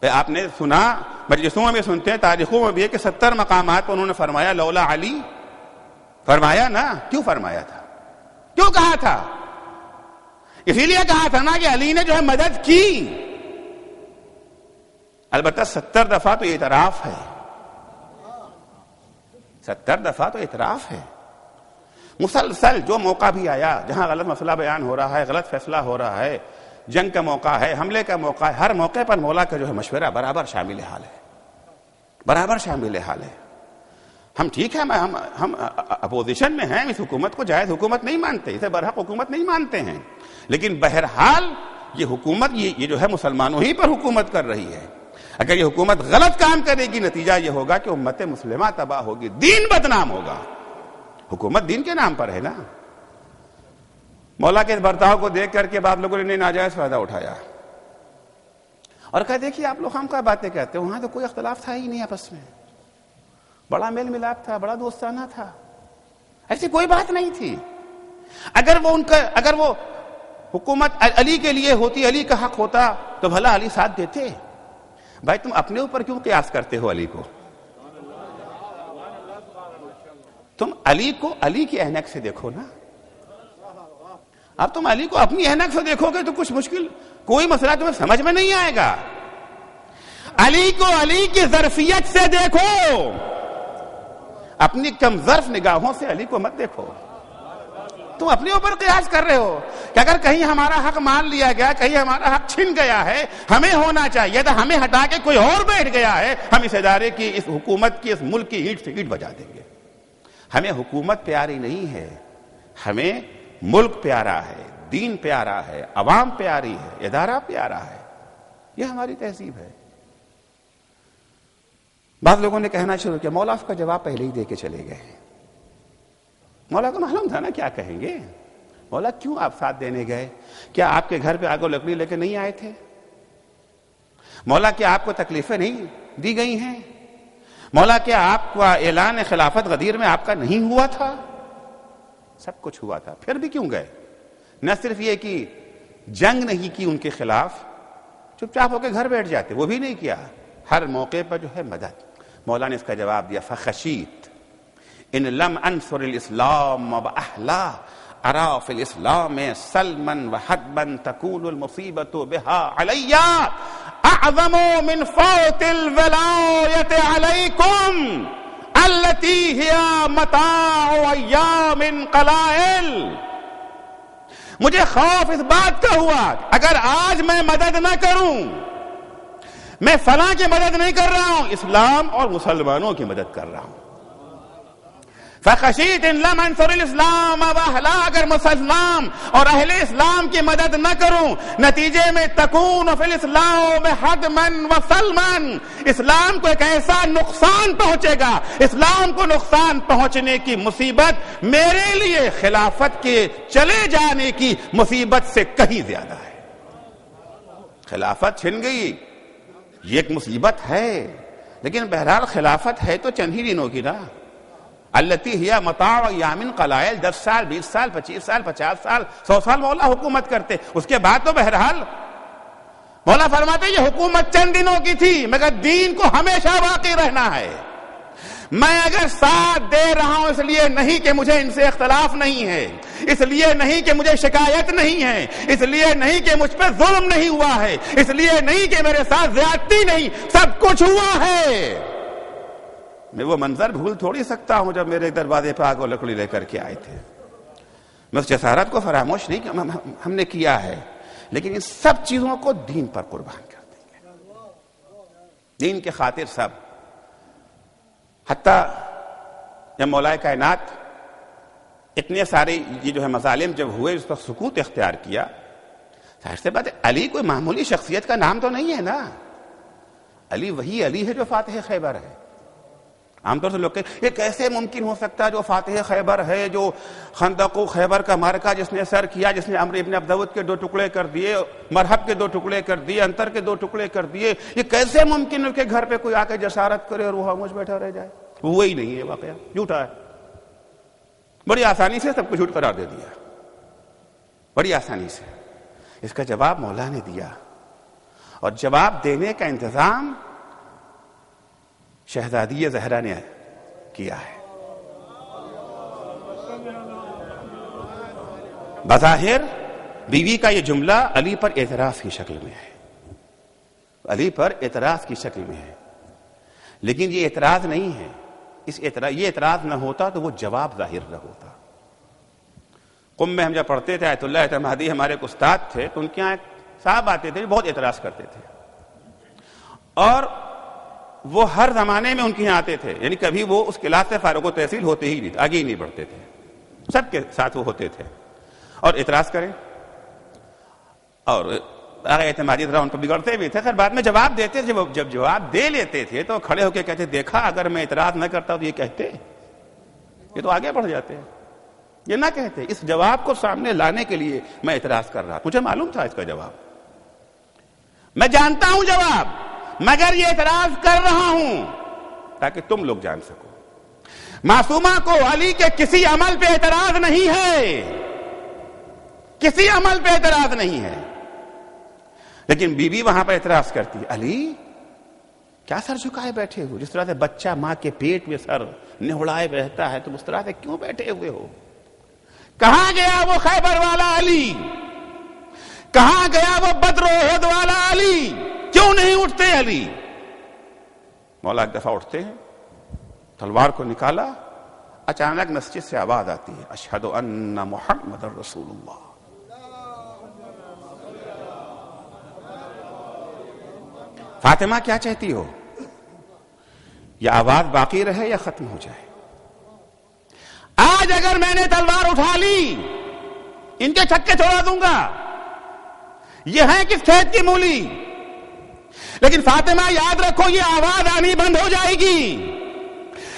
آپ نے سنا؟ مجلسوں میں سنتے ہیں، تاریخوں میں بھی ہے کہ 70 مقامات پر انہوں نے فرمایا لولا علی، فرمایا نا؟ کیوں فرمایا تھا؟ کیوں کہا تھا؟ اسی لیے کہا تھا نا کہ علی نے جو ہے مدد کی۔ البتہ 70 دفعہ تو اعتراف ہے، 70 دفعہ تو اعتراف ہے۔ مسلسل جو موقع بھی آیا، جہاں غلط مسئلہ بیان ہو رہا ہے، غلط فیصلہ ہو رہا ہے، جنگ کا موقع ہے، حملے کا موقع ہے، ہر موقع پر مولا کا جو ہے مشورہ برابر شامل حال ہے، برابر شامل حال ہے۔ ہم ٹھیک ہے، ہم اپوزیشن میں ہیں، اس حکومت کو جائز حکومت نہیں مانتے، اسے برحق حکومت نہیں مانتے ہیں، لیکن بہرحال یہ حکومت یہ جو ہے مسلمانوں ہی پر حکومت کر رہی ہے۔ اگر یہ حکومت غلط کام کرے گی، نتیجہ یہ ہوگا کہ امت مسلمہ تباہ ہوگی، دین بدنام ہوگا۔ حکومت دین کے نام پر ہے نا۔ مولا کے اس برتاؤ کو دیکھ کر کے بعض لوگوں نے ناجائز فائدہ اٹھایا اور کہا دیکھیے آپ لوگ ہم کا باتیں کہتے ہیں، وہاں تو کوئی اختلاف تھا ہی نہیں، آپس میں بڑا میل ملاپ تھا، بڑا دوستانہ تھا، ایسی کوئی بات نہیں تھی۔ اگر وہ حکومت علی کے لیے ہوتی، علی کا حق ہوتا تو بھلا علی ساتھ دیتے۔ بھائی تم اپنے اوپر کیوں قیاس کرتے ہو علی کو؟ تم علی کو علی کی اینک سے دیکھو نا۔ اب تم علی کو اپنی اینک سے دیکھو گے تو کچھ مشکل، کوئی مسئلہ تمہیں سمجھ میں نہیں آئے گا۔ علی کو علی کی ظرفیت سے دیکھو، اپنی کم ظرف نگاہوں سے علی کو مت دیکھو۔ تم اپنے اوپر قیاس کر رہے ہو کہ اگر کہیں ہمارا حق مان لیا گیا، کہیں ہمارا حق چھن گیا ہے، ہمیں ہونا چاہیے تھا، ہمیں ہٹا کے کوئی اور بیٹھ گیا ہے، ہم اس ادارے کی، اس حکومت کی، اس ملک کی اینٹ سے اینٹ بجا دیں گے۔ ہمیں حکومت پیاری نہیں ہے، ہمیں ملک پیارا ہے، دین پیارا ہے، عوام پیاری ہے، ادارہ پیارا ہے، یہ ہماری تہذیب ہے۔ بعض لوگوں نے کہنا شروع کیا مولا اس کا جواب پہلے ہی دے کے چلے گئے، مولا کو معلوم تھا نا کیا کہیں گے. مولا کیوں آپ ساتھ دینے گئے؟ کیا آپ کے گھر پہ آگ و لکڑی لے کے نہیں آئے تھے؟ مولا کیا آپ کو تکلیفیں نہیں دی گئی ہیں؟ مولا کیا آپ کا اعلان خلافت غدیر میں آپ کا نہیں ہوا تھا؟ سب کچھ ہوا تھا، پھر بھی کیوں گئے؟ نہ صرف یہ کہ جنگ نہیں کی ان کے خلاف، چپ چاپ ہو کے گھر بیٹھ جاتے، وہ بھی نہیں کیا. ہر موقع پر جو ہے مدد. مولا نے اس کا جواب دیا فخشیت ان لم انصر الاسلام واہلا ارا فی الاسلام سلما وحدبا تكون المصیبت بها علی اعظم من فوت الولایت علیکم التي هي متاع ایام قلائل. مجھے خوف اس بات کا ہوا اگر آج میں مدد نہ کروں، میں فلاں کی مدد نہیں کر رہا ہوں، اسلام اور مسلمانوں کی مدد کر رہا ہوں. فخشیت ان لم انصر الاسلام واہلا، اگر مسلمان اور اہل اسلام کی مدد نہ کروں، نتیجے میں تکون فی الاسلام حدما وسلما، اسلام کو ایک ایسا نقصان پہنچے گا، اسلام کو نقصان پہنچنے کی مصیبت میرے لیے خلافت کے چلے جانے کی مصیبت سے کہیں زیادہ ہے. خلافت چھن گئی، یہ ایک مصیبت ہے، لیکن بہرحال خلافت ہے تو چند ہی دنوں کی نا. التی ہی متاع ایام قلائل، 10 سال 20 سال 25 سال 50 سال 100 سال مولا حکومت کرتے، اس کے بعد تو بہرحال مولا فرماتے یہ حکومت چند دنوں کی تھی مگر دین کو ہمیشہ باقی رہنا ہے. میں اگر ساتھ دے رہا ہوں اس لیے نہیں کہ مجھے ان سے اختلاف نہیں ہے، اس لیے نہیں کہ مجھے شکایت نہیں ہے، اس لیے نہیں کہ مجھ پہ ظلم نہیں ہوا ہے، اس لیے نہیں کہ میرے ساتھ زیادتی نہیں، سب کچھ ہوا ہے. میں وہ منظر بھول تھوڑی سکتا ہوں جب میرے دروازے پہ آگ و لکڑی لے کر کے آئے تھے. میں اس جسارت کو فراموش نہیں کیا، ہم نے کیا ہے، لیکن ان سب چیزوں کو دین پر قربان کر دیں گے، دین کے خاطر سب. حتیٰ جب مولا کائنات اتنے سارے یہ جو ہے مظالم جب ہوئے، اس پر سکوت اختیار کیا. ظاہر سی بات ہے علی کوئی معمولی شخصیت کا نام تو نہیں ہے نا. علی وہی علی ہے جو فاتح خیبر ہے. عام طور سے لوگ کہتے یہ کیسے ممکن ہو سکتا ہے جو فاتح خیبر ہے، جو خندق و خیبر کا معرکہ جس نے سر کیا، جس نے عمرو ابن عبدود کے 2 ٹکڑے کر دیے، مرحب کے 2 ٹکڑے کر دیے، انتر کے 2 ٹکڑے کر دیے، یہ کیسے ممکن ہے کہ گھر پہ کوئی آ کے جسارت کرے اور وہ خاموش بیٹھا رہ جائے؟ وہی نہیں ہے، واقعہ جھوٹا ہے. بڑی آسانی سے سب کو جھوٹ قرار دے دیا، بڑی آسانی سے. اس کا جواب مولا نے دیا، اور جواب دینے کا انتظام شہزادی زہرا نے کیا ہے. بظاہر بیوی کا یہ جملہ علی پر اعتراض کی شکل میں ہے، علی پر اعتراض کی شکل میں ہے، لیکن یہ اعتراض نہیں ہے. یہ اعتراض نہ ہوتا تو وہ جواب ظاہر نہ ہوتا. قم میں ہم جب پڑھتے تھے، آیت اللہ اعتمادی ہمارے ایک استاد تھے، تو ان کے یہاں صاحب آتے تھے، بہت اعتراض کرتے تھے، اور وہ ہر زمانے میں ان کے یہاں آتے تھے. یعنی کبھی وہ اس کلاس سے فارغ و تحصیل ہوتے ہی نہیں، آگے ہی نہیں بڑھتے تھے، سب کے ساتھ وہ ہوتے تھے اور اعتراض کریں. اور اعتمادی ذرا ان پر بگڑتے بھی تھے، پھر بعد میں جواب دیتے تھے. جب جواب دے لیتے تھے تو کھڑے ہو کے کہتے دیکھا اگر میں اعتراض نہ کرتا تو یہ کہتے، یہ تو آگے بڑھ جاتے ہیں. یہ نہ کہتے، اس جواب کو سامنے لانے کے لیے میں اعتراض کر رہا. مجھے معلوم تھا اس کا جواب، میں جانتا ہوں جواب، مگر یہ اعتراض کر رہا ہوں تاکہ تم لوگ جان سکو. معصومہ کو علی کے کسی عمل پہ اعتراض نہیں ہے، کسی عمل پہ اعتراض نہیں ہے. لیکن بی بی وہاں پر اعتراض کرتی ہے، علی کیا سر جھکائے بیٹھے ہو؟ جس طرح سے بچہ ماں کے پیٹ میں سر نہڑائے رہتا ہے، تم اس طرح سے کیوں بیٹھے ہوئے ہو؟ کہاں گیا وہ خیبر والا علی؟ کہاں گیا وہ بدر و احد والا علی؟ کیوں نہیں اٹھتے علی؟ مولا ایک دفعہ اٹھتے ہیں، تلوار کو نکالا، اچانک مسجد سے آواز آتی ہے، اشہد ان محمد رسول اللہ. فاطمہ کیا چاہتی ہو؟ یہ آواز باقی رہے یا ختم ہو جائے؟ آج اگر میں نے تلوار اٹھا لی، ان کے چھکے چھوڑا دوں گا. یہ ہے کس کھیت کی مولی؟ لیکن فاطمہ یاد رکھو، یہ آواز آنی بند ہو جائے گی.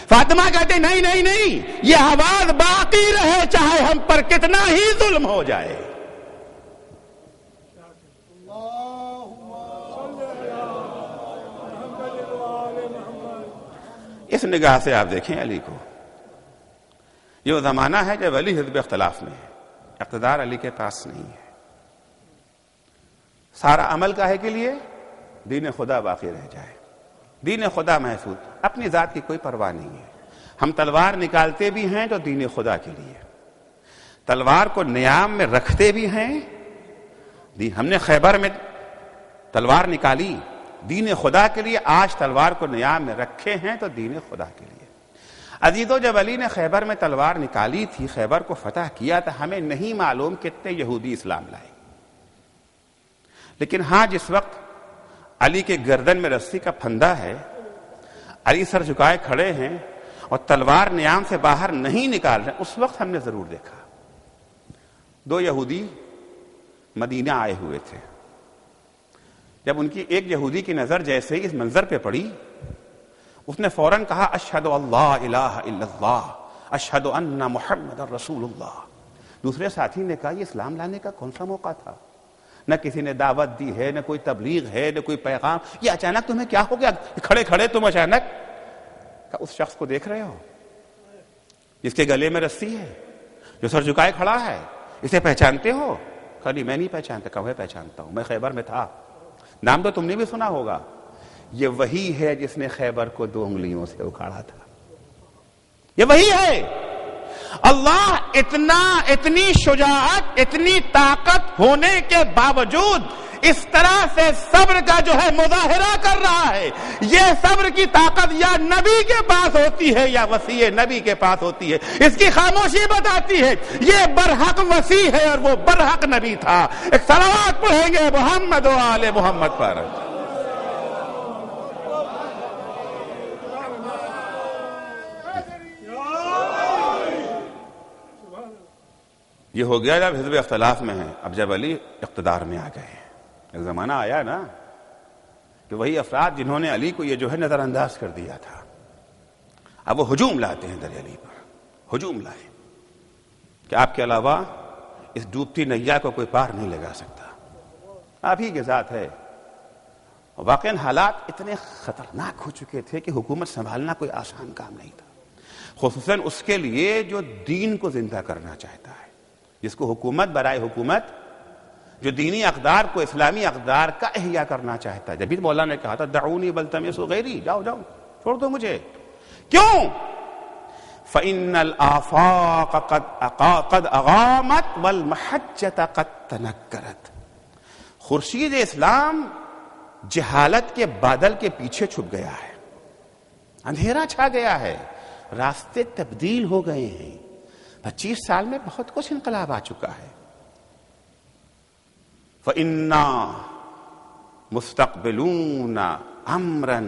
فاطمہ کہتے نہیں نہیں نہیں، یہ آواز باقی رہے چاہے ہم پر کتنا ہی ظلم ہو جائے. اس نگاہ سے آپ دیکھیں علی کو. یہ وہ زمانہ ہے جب علی حزب اختلاف میں ہے، اقتدار علی کے پاس نہیں ہے. سارا عمل کاہے کے لیے؟ دین خدا باقی رہ جائے، دین خدا محفوظ، اپنی ذات کی کوئی پرواہ نہیں ہے. ہم تلوار نکالتے بھی ہیں تو دین خدا کے لیے، تلوار کو نیام میں رکھتے بھی ہیں. ہم نے خیبر میں تلوار نکالی دین خدا کے لیے، آج تلوار کو نیام میں رکھے ہیں تو دین خدا کے لیے. عزیزو، جب علی نے خیبر میں تلوار نکالی تھی، خیبر کو فتح کیا تھا، ہمیں نہیں معلوم کتنے یہودی اسلام لائے. لیکن ہاں، جس وقت علی کے گردن میں رسی کا پھندا ہے، علی سر جھکائے کھڑے ہیں اور تلوار نیام سے باہر نہیں نکال رہے، اس وقت ہم نے ضرور دیکھا 2 یہودی مدینہ آئے ہوئے تھے. جب ان کی ایک یہودی کی نظر جیسے ہی اس منظر پہ پڑی، اس نے فوراً کہا اشہد اللہ الہ الا اللہ اشہد ان محمد رسول اللہ. دوسرے ساتھی نے کہا یہ اسلام لانے کا کون سا موقع تھا؟ نہ کسی نے دعوت دی ہے، نہ کوئی تبلیغ ہے، نہ کوئی پیغام. یہ اچانک تمہیں کیا ہو گیا؟ کھڑے کھڑے تم اچانک اس شخص کو دیکھ رہے ہو جس کے گلے میں رسی ہے، جو سر جھکائے کھڑا ہے، اسے پہچانتے ہو؟ کہا نہیں میں نہیں پہچانتا. کہا میں پہچانتا ہوں، میں خیبر میں تھا. نام تو تم نے بھی سنا ہوگا. یہ وہی ہے جس نے خیبر کو 2 انگلیوں سے اکھاڑا تھا. یہ وہی ہے. اللہ اتنی شجاعت، اتنی طاقت ہونے کے باوجود اس طرح سے صبر کا جو ہے مظاہرہ کر رہا ہے. یہ صبر کی طاقت یا نبی کے پاس ہوتی ہے یا وسیع نبی کے پاس ہوتی ہے. اس کی خاموشی بتاتی ہے یہ برحق وسیع ہے اور وہ برحق نبی تھا. ایک صلوات پڑھیں گے محمد و آل محمد پر. یہ ہو گیا جب حزب اختلاف میں ہے. اب جب علی اقتدار میں آ گئے ہیں، ایک زمانہ آیا نا کہ وہی افراد جنہوں نے علی کو یہ جو ہے نظر انداز کر دیا تھا، اب وہ ہجوم لاتے ہیں در علی پر. ہجوم لائے کہ آپ کے علاوہ اس ڈوبتی نیا کو کوئی پار نہیں لگا سکتا، آپ ہی کے ذات ہے. واقعاً حالات اتنے خطرناک ہو چکے تھے کہ حکومت سنبھالنا کوئی آسان کام نہیں تھا، خصوصاً اس کے لیے جو دین کو زندہ کرنا چاہتا ہے، جس کو حکومت برائے حکومت، جو دینی اقدار کو، اسلامی اقدار کا احیاء کرنا چاہتا ہے. جبھی مولا نے کہا تھا دعونی بلتمسوا غیری، جاؤ جاؤ چھوڑ دو مجھے. کیوں؟ فإن الآفاق قد اغامت والمحجة قد تنکرت. خورشید اسلام جہالت کے بادل کے پیچھے چھپ گیا ہے، اندھیرا چھا گیا ہے، راستے تبدیل ہو گئے ہیں. 25 سال میں بہت کچھ انقلاب آ چکا ہے. فَإِنَّا مُسْتَقْبِلُونَ أَمْرًا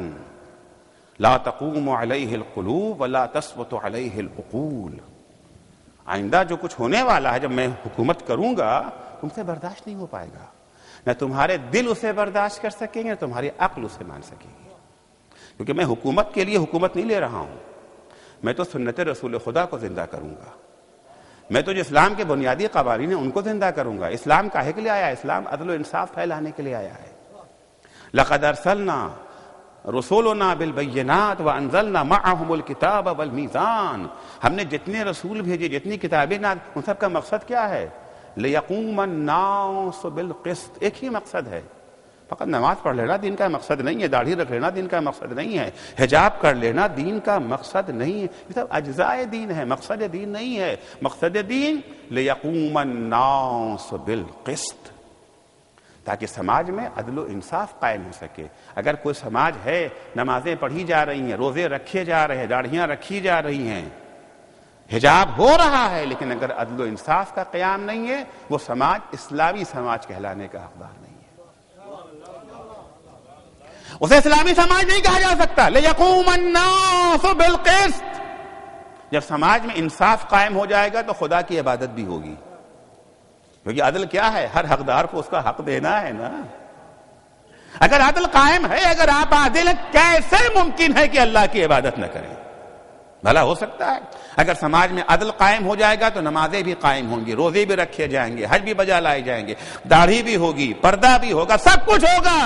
لَا تَقُومُ عَلَيْهِ الْقُلُوبُ وَلَا تَثْبُتُ عَلَيْهِ الْعُقُولُ. آئندہ جو کچھ ہونے والا ہے، جب میں حکومت کروں گا، تم سے برداشت نہیں ہو پائے گا. نہ تمہارے دل اسے برداشت کر سکیں گے، نہ تمہاری عقل اسے مان سکے گی. کیونکہ میں حکومت کے لیے حکومت نہیں لے رہا ہوں، میں تو سنت رسول خدا کو زندہ کروں گا. میں تو جو اسلام کے بنیادی قوانین ہیں ان کو زندہ کروں گا. اسلام کاہے کے لیے آیا ہے؟ اسلام عدل و انصاف پھیلانے کے لیے آیا ہے. لقد ارسلنا رسولنا بالبینات وانزلنا معهم الکتاب والمیزان. ہم نے جتنے رسول بھیجے، جتنی کتابیں، ان سب کا مقصد کیا ہے؟ لیقوم الناس بالقسط. ایک ہی مقصد ہے. فقط نماز پڑھ لینا دین کا مقصد نہیں ہے، داڑھی رکھ لینا دین کا مقصد نہیں ہے، حجاب کر لینا دین کا مقصد نہیں ہے. یہ سب اجزائے دین ہے، مقصد دین نہیں ہے. مقصد دین لیقوم الناس بالقسط، تاکہ سماج میں عدل و انصاف قائم ہو سکے. اگر کوئی سماج ہے نمازیں پڑھی جا رہی ہیں، روزے رکھے جا رہے ہیں، داڑھیاں رکھی جا رہی ہیں، حجاب ہو رہا ہے، لیکن اگر عدل و انصاف کا قیام نہیں ہے، وہ سماج اسلامی سماج کہلانے کا حقدار نہیں ہے. اسے اسلامی سماج نہیں کہا جا سکتا. لیقوم الناس بالقسط. جب سماج میں انصاف قائم ہو جائے گا تو خدا کی عبادت بھی ہوگی. کیونکہ عدل کیا ہے؟ ہر حقدار کو اس کا حق دینا ہے نا. اگر عدل قائم ہے، اگر آپ عادل ہیں، کیسے ممکن ہے کہ اللہ کی عبادت نہ کریں؟ بھلا ہو سکتا ہے؟ اگر سماج میں عدل قائم ہو جائے گا تو نمازیں بھی قائم ہوں گی، روزے بھی رکھے جائیں گے، حج بھی بجا لائے جائیں گے، داڑھی بھی ہوگی، پردہ بھی ہوگا، سب کچھ ہوگا۔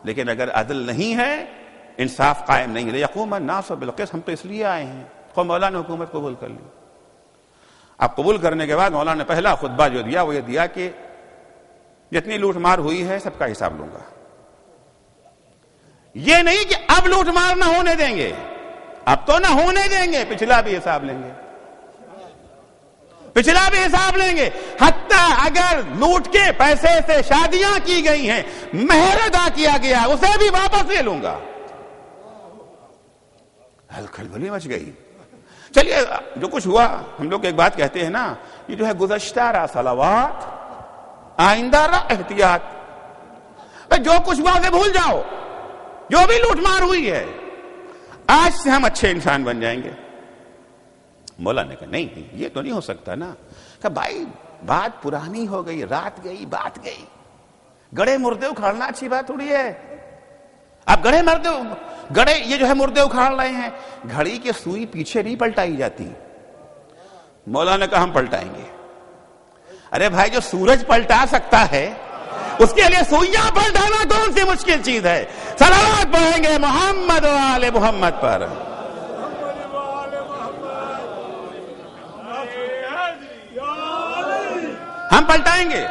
لیکن اگر عدل نہیں ہے، انصاف قائم نہیں ہے، یقوم الناس بالقسط، ہم تو اس لیے آئے ہیں۔ قوم مولا نے حکومت قبول کر لی۔ اب قبول کرنے کے بعد مولا نے پہلا خطبہ جو دیا وہ یہ دیا کہ جتنی لوٹ مار ہوئی ہے سب کا حساب لوں گا۔ یہ نہیں کہ اب لوٹ مار نہ ہونے دیں گے، اب تو نہ ہونے دیں گے، پچھلا بھی حساب لیں گے، پچھلا بھی حساب لیں گے، حتیٰ اگر لوٹ کے پیسے سے شادیاں کی گئی ہیں، مہر ادا کیا گیا، اسے بھی واپس لے لوں گا۔ کھلبلی مچ گئی۔ چلیے جو کچھ ہوا، ہم لوگ ایک بات کہتے ہیں نا، یہ جو ہے گزشتہ رہا صلوات، آئندہ رہا احتیاط۔ جو کچھ ہوا اسے بھول جاؤ، جو بھی لوٹ مار ہوئی ہے، آج سے ہم اچھے انسان بن جائیں گے۔ مولا نے کہا نہیں یہ تو نہیں ہو سکتا نا۔ کہ بھائی بات پرانی ہو گئی، رات گئی، بات گئی، گڑے مردے اکھاڑنا اچھی بات تھوڑی ہے۔ اب گڑے یہ جو ہے مردے اکھاڑ رہے ہیں، گھڑی کی سوئی پیچھے نہیں پلٹائی جاتی۔ مولا نے کہا ہم پلٹائیں گے۔ ارے بھائی جو سورج پلٹا سکتا ہے اس کے لیے سوئیاں پلٹانا کون سی مشکل چیز ہے؟ صلوات پڑھیں گے محمد و آل محمد پر۔ ہم پلٹائیں گے۔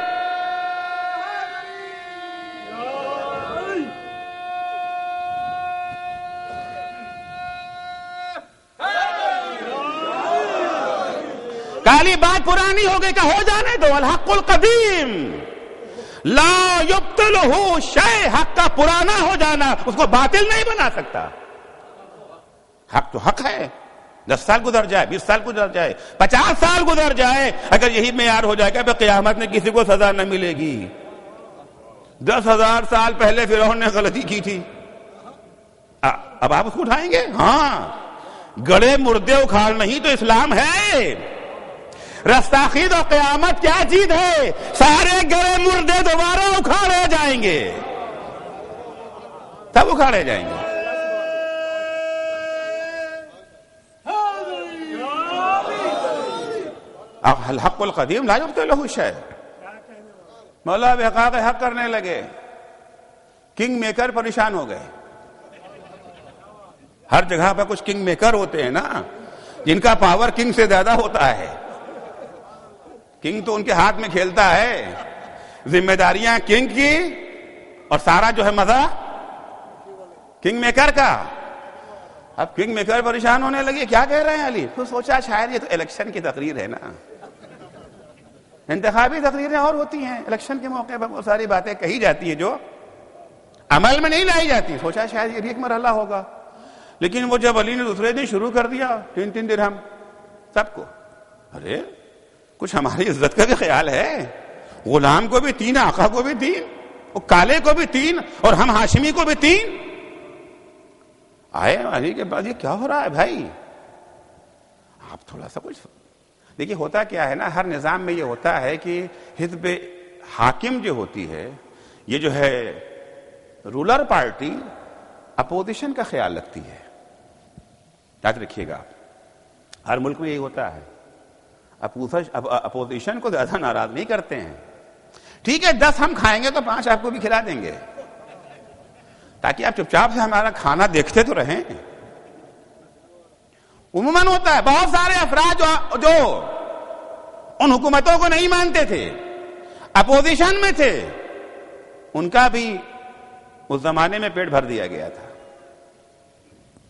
کالی بات پرانی ہو گئی کہ ہو جانے دو، الحق القدیم لا یبطلہ شیء، حق کا پرانا ہو جانا اس کو باطل نہیں بنا سکتا۔ حق تو حق ہے، 10 سال گزر جائے، 20 سال گزر جائے، 50 سال گزر جائے، اگر یہی معیار ہو جائے گا کہ قیامت میں کسی کو سزا نہ ملے گی۔ 10,000 سال پہلے فرعون نے غلطی کی تھی، اب آپ اس کو اٹھائیں گے؟ ہاں، گڑے مردے اکھاڑ نہیں تو اسلام ہے۔ رستاخیز اور قیامت کیا چیز ہے؟ سارے گڑے مردے دوبارہ اکھاڑے جائیں گے، سب اکھاڑے جائیں گے۔ الحق القدیم لا یبطلہ شیء۔ مولا بحقاق حق کرنے لگے، کنگ میکر پریشان ہو گئے۔ ہر جگہ پہ کچھ کنگ میکر ہوتے ہیں نا، جن کا پاور کنگ سے زیادہ ہوتا ہے۔ کنگ تو ان کے ہاتھ میں کھیلتا ہے، ذمہ داریاں کنگ کی اور سارا جو ہے مزہ کنگ میکر کا۔ اب کنگ میکر پریشان ہونے لگے، کیا کہہ رہے ہیں علی؟ تو سوچا شاید یہ تو الیکشن کی تقریر ہے نا، انتخابی تقریریں اور ہوتی ہیں، الیکشن کے موقع پر بہت ساری باتیں کہی جاتی ہیں جو عمل میں نہیں لائی جاتی۔ سوچا شاید یہ بھی ایک مرحلہ ہوگا، لیکن وہ جب علی نے دوسرے دن شروع کر دیا 3 درہم سب کو، ارے کچھ ہماری عزت کا بھی خیال ہے، غلام کو بھی 3، آقا کو بھی 3، وہ کالے کو بھی 3 اور ہم ہاشمی کو بھی 3۔ آئے علی کے بعد یہ کیا ہو رہا ہے بھائی؟ آپ تھوڑا سا کچھ دیکھیے، ہوتا کیا ہے نا، ہر نظام میں یہ ہوتا ہے کہ حزب حاکم جو ہوتی ہے، یہ جو ہے رولر پارٹی، اپوزیشن کا خیال رکھتی ہے۔ یاد رکھیے گا، ہر ملک میں یہی ہوتا ہے، اپوزیشن کو زیادہ ناراض نہیں کرتے ہیں۔ ٹھیک ہے 10 ہم کھائیں گے تو 5 آپ کو بھی کھلا دیں گے، تاکہ آپ چپ چاپ سے ہمارا کھانا دیکھتے تو رہیں۔ عموماً ہوتا ہے، بہت سارے افراد جو ان حکومتوں کو نہیں مانتے تھے، اپوزیشن میں تھے، ان کا بھی اس زمانے میں پیٹ بھر دیا گیا تھا،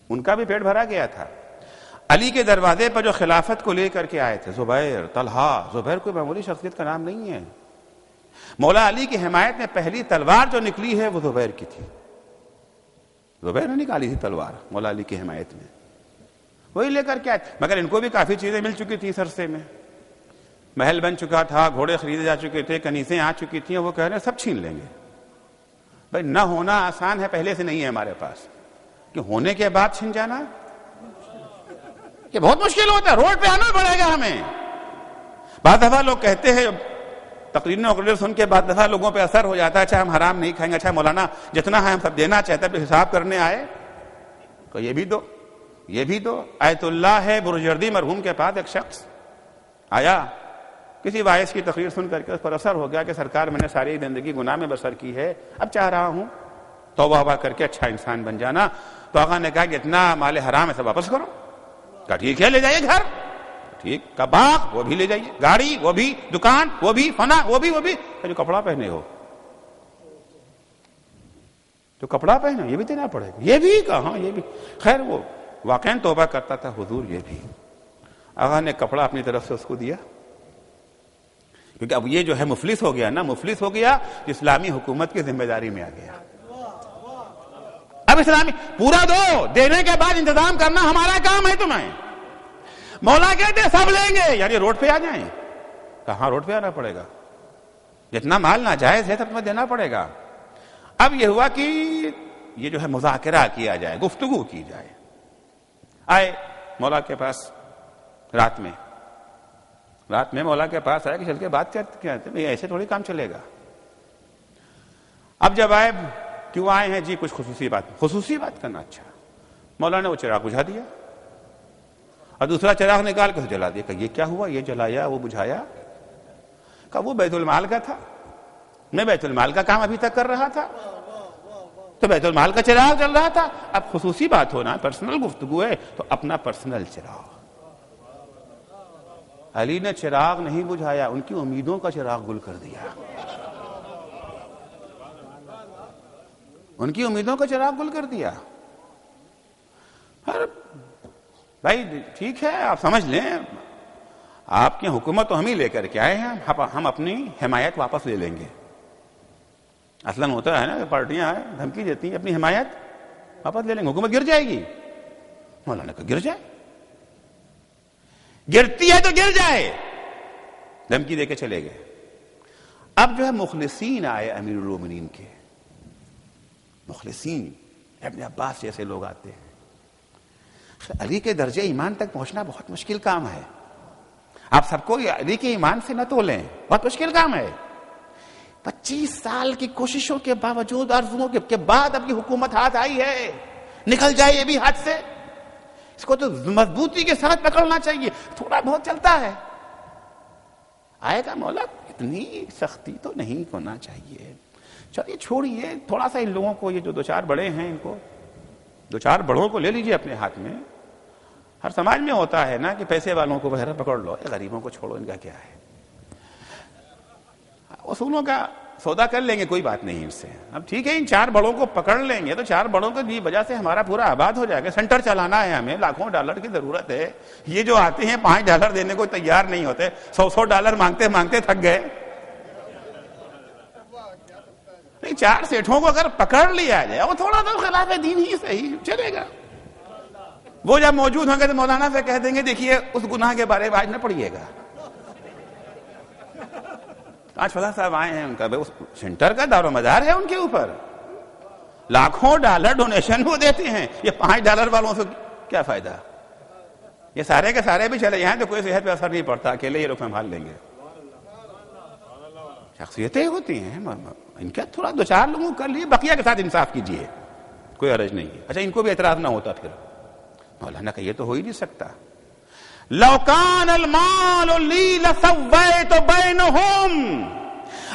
ان کا بھی پیٹ بھرا گیا تھا۔ علی کے دروازے پر جو خلافت کو لے کر کے آئے تھے، زبیر، طلحہ، زبیر کوئی معمولی شخصیت کا نام نہیں ہے۔ مولا علی کی حمایت میں پہلی تلوار جو نکلی ہے وہ زبیر کی تھی، زبیر نے نکالی تھی تلوار مولا علی کی حمایت میں، وہی لے کر کے آئے۔ مگر ان کو بھی کافی چیزیں مل چکی تھی، سرسے میں محل بن چکا تھا، گھوڑے خریدے جا چکے تھے، کنیزیں آ چکی تھیں، وہ کہہ رہے ہیں سب چھین لیں گے۔ بھائی نہ ہونا آسان ہے، پہلے سے نہیں ہے ہمارے پاس، کہ ہونے کے بعد چھن جانا کہ بہت مشکل ہوتا ہے، روڈ پہ آنا پڑے گا ہمیں۔ بعض دفعہ لوگ کہتے ہیں، تقریر سن کے بعد دفعہ لوگوں پہ اثر ہو جاتا ہے، اچھا ہم حرام نہیں کھائیں گے، اچھا مولانا جتنا ہے ہم سب دینا چاہتے ہیں، حساب کرنے آئے تو یہ بھی دو، یہ بھی تو آیت اللہ ہے برجردی مرحوم کے پاس ایک شخص آیا، کسی واعظ کی تقریر سن کر کے اس پر اثر ہو گیا کہ سرکار میں نے ساری زندگی گناہ میں بسر کی ہے، اب چاہ رہا ہوں توبہ کر کے اچھا انسان بن جانا. تو آقا نے کہا کہ اتنا مال حرام ہے سب واپس کرو. کہا ٹھیک ہے لے جائیے گھر، ٹھیک کا باغ وہ بھی لے جائیے، گاڑی وہ بھی، دکان وہ بھی، فنا وہ بھی، جو کپڑا پہنے ہو، جو کپڑا پہنے یہ بھی دینا پڑے گا. یہ بھی کہاں، یہ بھی خیر وہ واقعاً توبہ کرتا تھا حضور. یہ بھی آقا نے کپڑا اپنی طرف سے اس کو دیا، کیونکہ اب یہ جو ہے مفلس ہو گیا نا، مفلس ہو گیا، اسلامی حکومت کی ذمہ داری میں آ گیا. اب اسلامی پورا دو، دینے کے بعد انتظام کرنا ہمارا کام ہے تمہیں. مولا کہتے سب لیں گے، یعنی روڈ پہ آ جائیں. کہاں روڈ پہ آنا پڑے گا، جتنا مال ناجائز ہے سب تمہیں دینا پڑے گا. اب یہ ہوا کہ یہ جو ہے مذاکرہ کیا جائے، گفتگو کی جائے. آئے مولا کے پاس رات میں مولا کے پاس آئے کہ چل کے بات کرتے ہیں، ایسے تھوڑی کام چلے گا. اب جب آئے، کیوں آئے ہیں جی؟ کچھ خصوصی بات کرنا. اچھا. مولا نے وہ چراغ بجھا دیا اور دوسرا چراغ نکال کے جلا دیا. کہ یہ کیا ہوا؟ یہ جلایا وہ بجھایا. کہ وہ بیت المال کا تھا، میں بیت المال کا کام ابھی تک کر رہا تھا، تو بیت المال کا چراغ جل رہا تھا. اب خصوصی بات ہونا، پرسنل گفتگو ہے تو اپنا پرسنل چراغ. علی نے چراغ نہیں بجھایا، ان کی امیدوں کا چراغ گل کر دیا. ان کی امیدوں کا چراغ گل کر دیا. بھائی ٹھیک ہے، آپ سمجھ لیں، آپ کی حکومت تو ہم ہی لے کر کے آئے ہیں، ہم اپنی حمایت واپس لے لیں گے. اصلاً ہوتا ہے نا کہ پارٹیاں دھمکی دیتی ہیں اپنی حمایت واپس لے لیں گے، حکومت گر جائے گی. مولانا کہا گر جائے، گرتی ہے تو گر جائے. دھمکی دے کے چلے گئے. اب جو ہے مخلصین آئے امیر المومنین کے، مخلصین ابن عباس جیسے لوگ آتے ہیں. علی کے درجے ایمان تک پہنچنا بہت مشکل کام ہے. آپ سب کو علی کے ایمان سے نہ تولیں، بہت مشکل کام ہے. 25 سال کی کوششوں کے باوجود، آرزوؤں کے بعد اب کی حکومت ہاتھ آئی ہے. نکل جائے یہ بھی ہاتھ سے، اس کو تو مضبوطی کے ساتھ پکڑنا چاہیے. تھوڑا بہت چلتا ہے. آئے گا مولا اتنی سختی تو نہیں ہونا چاہیے. چلیے چھوڑیے تھوڑا سا ان لوگوں کو، یہ جو 2-4 بڑے ہیں ان کو، 2-4 بڑوں کو لے لیجیے اپنے ہاتھ میں. ہر سماج میں ہوتا ہے نا کہ پیسے والوں کو بہرحال پکڑ لو، غریبوں کو چھوڑو، ان کا کیا ہے. اصولوں کا سودا کر لیں گے، کوئی بات نہیں ان سے. اب ٹھیک ہے ان 4 بڑوں کو پکڑ لیں گے تو 4 بڑوں کی وجہ سے ہمارا پورا آباد ہو جائے گا. سینٹر چلانا ہے ہمیں، لاکھوں ڈالر کی ضرورت ہے. یہ جو آتے ہیں $5 دینے کو تیار نہیں ہوتے، $100 مانگتے مانگتے تھک گئے. 4 سیٹھوں کو اگر پکڑ لیا جائے، وہ تھوڑا تو خلاف دین ہی صحیح چلے گا. وہ جب موجود ہوں گے تو مولانا سے کہہ دیں گے دیکھیے اس گناہ کے بارے میں آج نہ پڑھیے گا. آج فلاں صاحب آئے ہیں، ان کا سینٹر کا دار و مدار ہے ان کے اوپر، لاکھوں ڈالر ڈونیشن وہ دیتے ہیں. یہ $5 والوں سے کیا فائدہ؟ یہ سارے کے سارے بھی چلے جائیں تو کوئی صحت پہ اثر نہیں پڑتا، اکیلے یہ لوگ سنبھال لیں گے. شخصیتیں ہوتی ہیں ان کے، تھوڑا 2-4 لوگوں کر لیے، بقیہ کے ساتھ انصاف کیجیے، کوئی حرج نہیں ہے. اچھا ان کو بھی اعتراض نہ ہوتا پھر. مولانا کہ یہ تو ہو ہی نہیں سکتا. لو کان المال لی لسویت بینہم،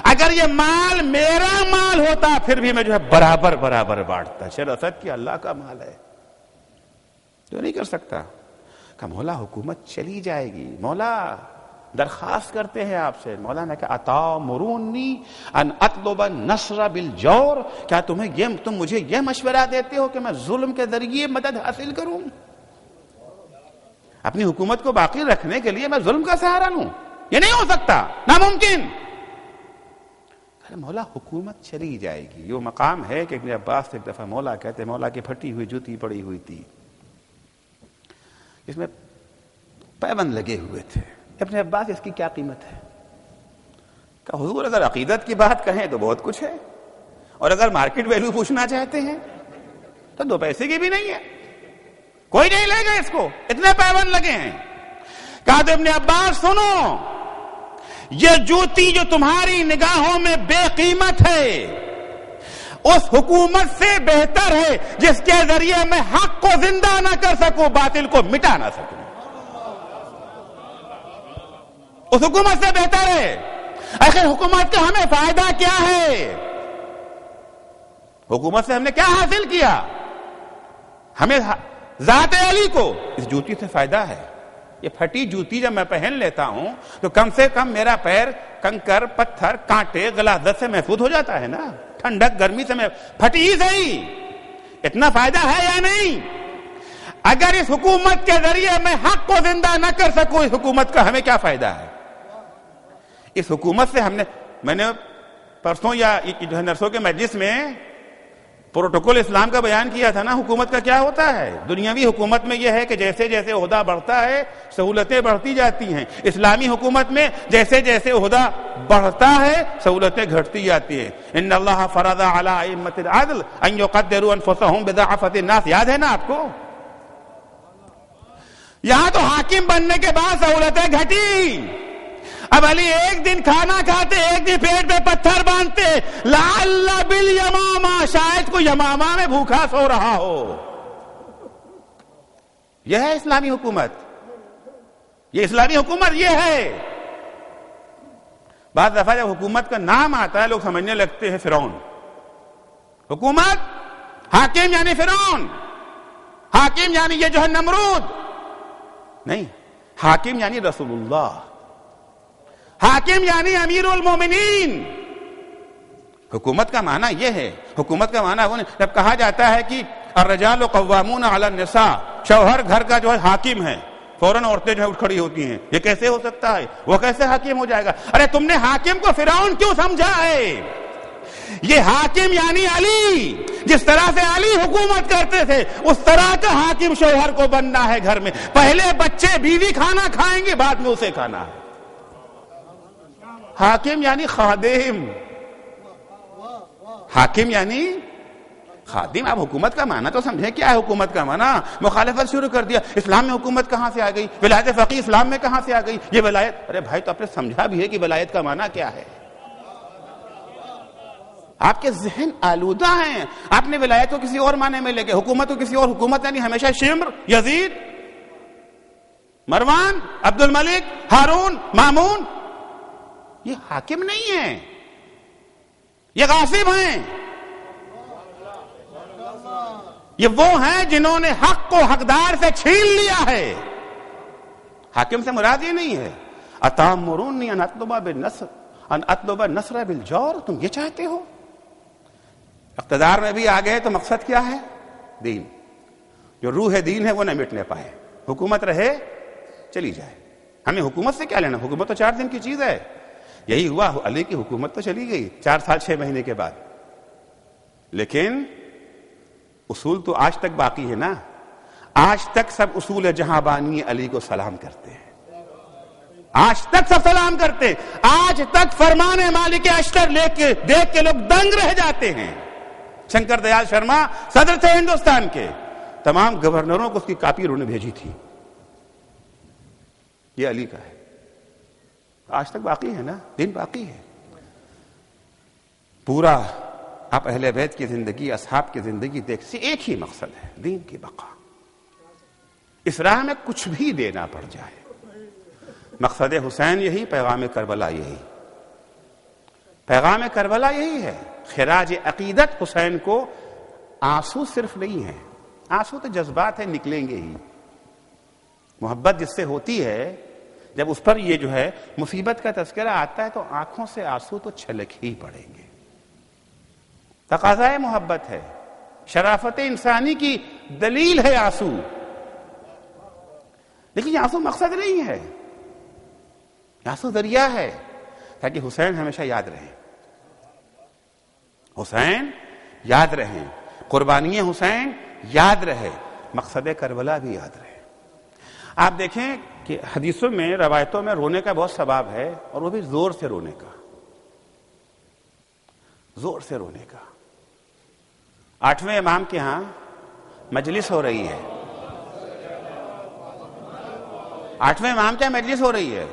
اگر یہ مال میرا مال ہوتا پھر بھی میں جو ہے برابر بانٹتا. شرافت کی اللہ کا مال ہے تو نہیں کر سکتا. کہ مولا حکومت چلی جائے گی. مولا درخواست کرتے ہیں آپ سے، مولانا کہ اتامرونی ان اطلب النصر بالجور، کیا تم مجھے یہ مشورہ دیتے ہو کہ میں ظلم کے ذریعے مدد حاصل کروں؟ اپنی حکومت کو باقی رکھنے کے لیے میں ظلم کا سہارا لوں؟ یہ نہیں ہو سکتا، ناممکن. مولا حکومت چلی جائے گی. یہ مقام ہے کہ ابن عباس ایک دفعہ مولا کہتے، مولا کی پھٹی ہوئی جوتی پڑی ہوئی تھی، اس میں پیبند لگے ہوئے تھے. ابن عباس اس کی کیا قیمت ہے؟ کہ حضور اگر عقیدت کی بات کہیں تو بہت کچھ ہے، اور اگر مارکیٹ ویلیو پوچھنا چاہتے ہیں تو 2 پیسے کی بھی نہیں ہے، کوئی نہیں لے گا اس کو، اتنے پیبند لگے ہیں. کہا تو ابن عباس سنو، یہ جوتی جو تمہاری نگاہوں میں بے قیمت ہے، اس حکومت سے بہتر ہے جس کے ذریعے میں حق کو زندہ نہ کر سکوں، باطل کو مٹا نہ سکوں. اس حکومت سے بہتر ہے. آخر حکومت کا ہمیں فائدہ کیا ہے؟ حکومت سے ہم نے کیا حاصل کیا؟ ہمیں ذات علی کو اس جوتی سے فائدہ ہے. یہ پھٹی جوتی جب میں پہن لیتا ہوں تو کم سے کم میرا پیر کنکر، پتھر، کانٹے، غلاظت سے محفوظ ہو جاتا ہے نا، ٹھنڈک گرمی سے میں پھٹی ہی صحیح. اتنا فائدہ ہے یا نہیں؟ اگر اس حکومت کے ذریعے میں حق کو زندہ نہ کر سکوں، اس حکومت کا ہمیں کیا فائدہ ہے؟ اس حکومت سے میں نے پرسوں یا جو ہے نرسوں کے مجلس میں پروٹوکول اسلام کا بیان کیا تھا نا. حکومت کا کیا ہوتا ہے؟ دنیاوی حکومت میں یہ ہے کہ جیسے جیسے عہدہ بڑھتا ہے سہولتیں بڑھتی جاتی ہیں. اسلامی حکومت میں جیسے جیسے عہدہ بڑھتا ہے سہولتیں گھٹتی جاتی ہیں. ان اللہ فرض علی ائمۃ العدل ان یقدروا انفسهم بضعفۃ الناس. یاد ہے نا آپ کو؟ یہاں تو حاکم بننے کے بعد سہولتیں گھٹی. اب علی ایک دن کھانا کھاتے، ایک دن پیٹ پہ پتھر باندھتے، لعل بالیمامہ، شاید کو یمامہ میں بھوکا سو رہا ہو. یہ ہے اسلامی حکومت. یہ اسلامی حکومت یہ ہے. بعض دفعہ جب حکومت کا نام آتا ہے لوگ سمجھنے لگتے ہیں فرعون. حکومت، حاکم یعنی فرعون، حاکم یعنی یہ جو ہے نمرود. نہیں، حاکم یعنی رسول اللہ، حاکم یعنی امیر المومنین. حکومت کا معنی یہ ہے. حکومت کا معنی وہ نہیں. جب کہا جاتا ہے کہ الرجال قوامون علی النساء، شوہر گھر کا جو ہے حاکم ہے، فوراً عورتیں جو ہے اٹھ کھڑی ہوتی ہیں. یہ کیسے ہو سکتا ہے؟ وہ کیسے حاکم ہو جائے گا؟ ارے تم نے حاکم کو فرعون کیوں سمجھا ہے؟ یہ حاکم یعنی علی. جس طرح سے علی حکومت کرتے تھے اس طرح کا حاکم شوہر کو بننا ہے گھر میں. پہلے بچے بیوی کھانا کھائیں گے، بعد میں اسے کھانا ہے. حاکم یعنی خادم، حاکم یعنی خادم. آپ حکومت کا معنی تو سمجھیں کیا ہے حکومت کا معنی. مخالفت شروع کر دیا. اسلام میں حکومت کہاں سے آ گئی؟ ولایت فقیہ اسلام میں کہاں سے آ گئی؟ یہ ولایت، ارے بھائی تو آپ نے سمجھا بھی ہے کہ ولایت کا معنی کیا ہے. آپ کے ذہن آلودہ ہیں. آپ نے ولایت کو کسی اور معنی میں لے کے، حکومت کو کسی اور. حکومت یعنی ہمیشہ شمر، یزید، مروان، عبد الملک، ہارون، مامون. یہ حاکم نہیں ہیں، یہ غاصب ہیں. یہ وہ ہیں جنہوں نے حق کو حقدار سے چھین لیا ہے. حاکم سے مراد یہ نہیں ہے اتامرونی ان اطلب النصر بالجور. تم یہ چاہتے ہو؟ اقتدار میں بھی آ گئے تو مقصد کیا ہے؟ دین. جو روح دین ہے وہ نہ مٹنے پائے. حکومت رہے چلی جائے. ہمیں حکومت سے کیا لینا؟ حکومت تو 4 دن کی چیز ہے. یہی ہوا، علی کی حکومت تو چلی گئی 4 سال 6 مہینے کے بعد، لیکن اصول تو آج تک باقی ہے نا. آج تک سب اصول جہاں بانی علی کو سلام کرتے ہیں. آج تک سب سلام کرتے ہیں. آج تک فرمان مالک اشتر دیکھ کے لوگ دنگ رہ جاتے ہیں. شنکر دیال شرما صدر تھے ہندوستان کے، تمام گورنروں کو اس کی کاپی انہوں نے بھیجی تھی. یہ علی کا ہے. آج تک باقی ہے نا، دین باقی ہے. پورا آپ اہل بیت کی زندگی، اصحاب کی زندگی دیکھ سے ایک ہی مقصد ہے، دین کی بقا. اس راہ میں کچھ بھی دینا پڑ جائے. مقصد حسین یہی، پیغام کربلا یہی. پیغام کربلا یہی ہے. خراج عقیدت حسین کو. آنسو صرف نہیں ہے، آنسو تو جذبات ہیں، نکلیں گے ہی. محبت جس سے ہوتی ہے، جب اس پر یہ جو ہے مصیبت کا تذکرہ آتا ہے تو آنکھوں سے آنسو تو چھلک ہی پڑیں گے. تقاضائے محبت ہے، شرافت انسانی کی دلیل ہے آنسو. لیکن یہ آنسو مقصد نہیں ہے، آنسو ذریعہ ہے تاکہ حسین ہمیشہ یاد رہیں. حسین یاد رہیں، قربانی حسین یاد رہے، مقصد کربلا بھی یاد رہے. آپ دیکھیں کہ حدیثوں میں، روایتوں میں رونے کا بہت ثواب ہے، اور وہ بھی زور سے رونے کا. زور سے رونے کا. 8ویں امام کے ہاں مجلس ہو رہی ہے. 8ویں امام کیا مجلس ہو رہی ہے؟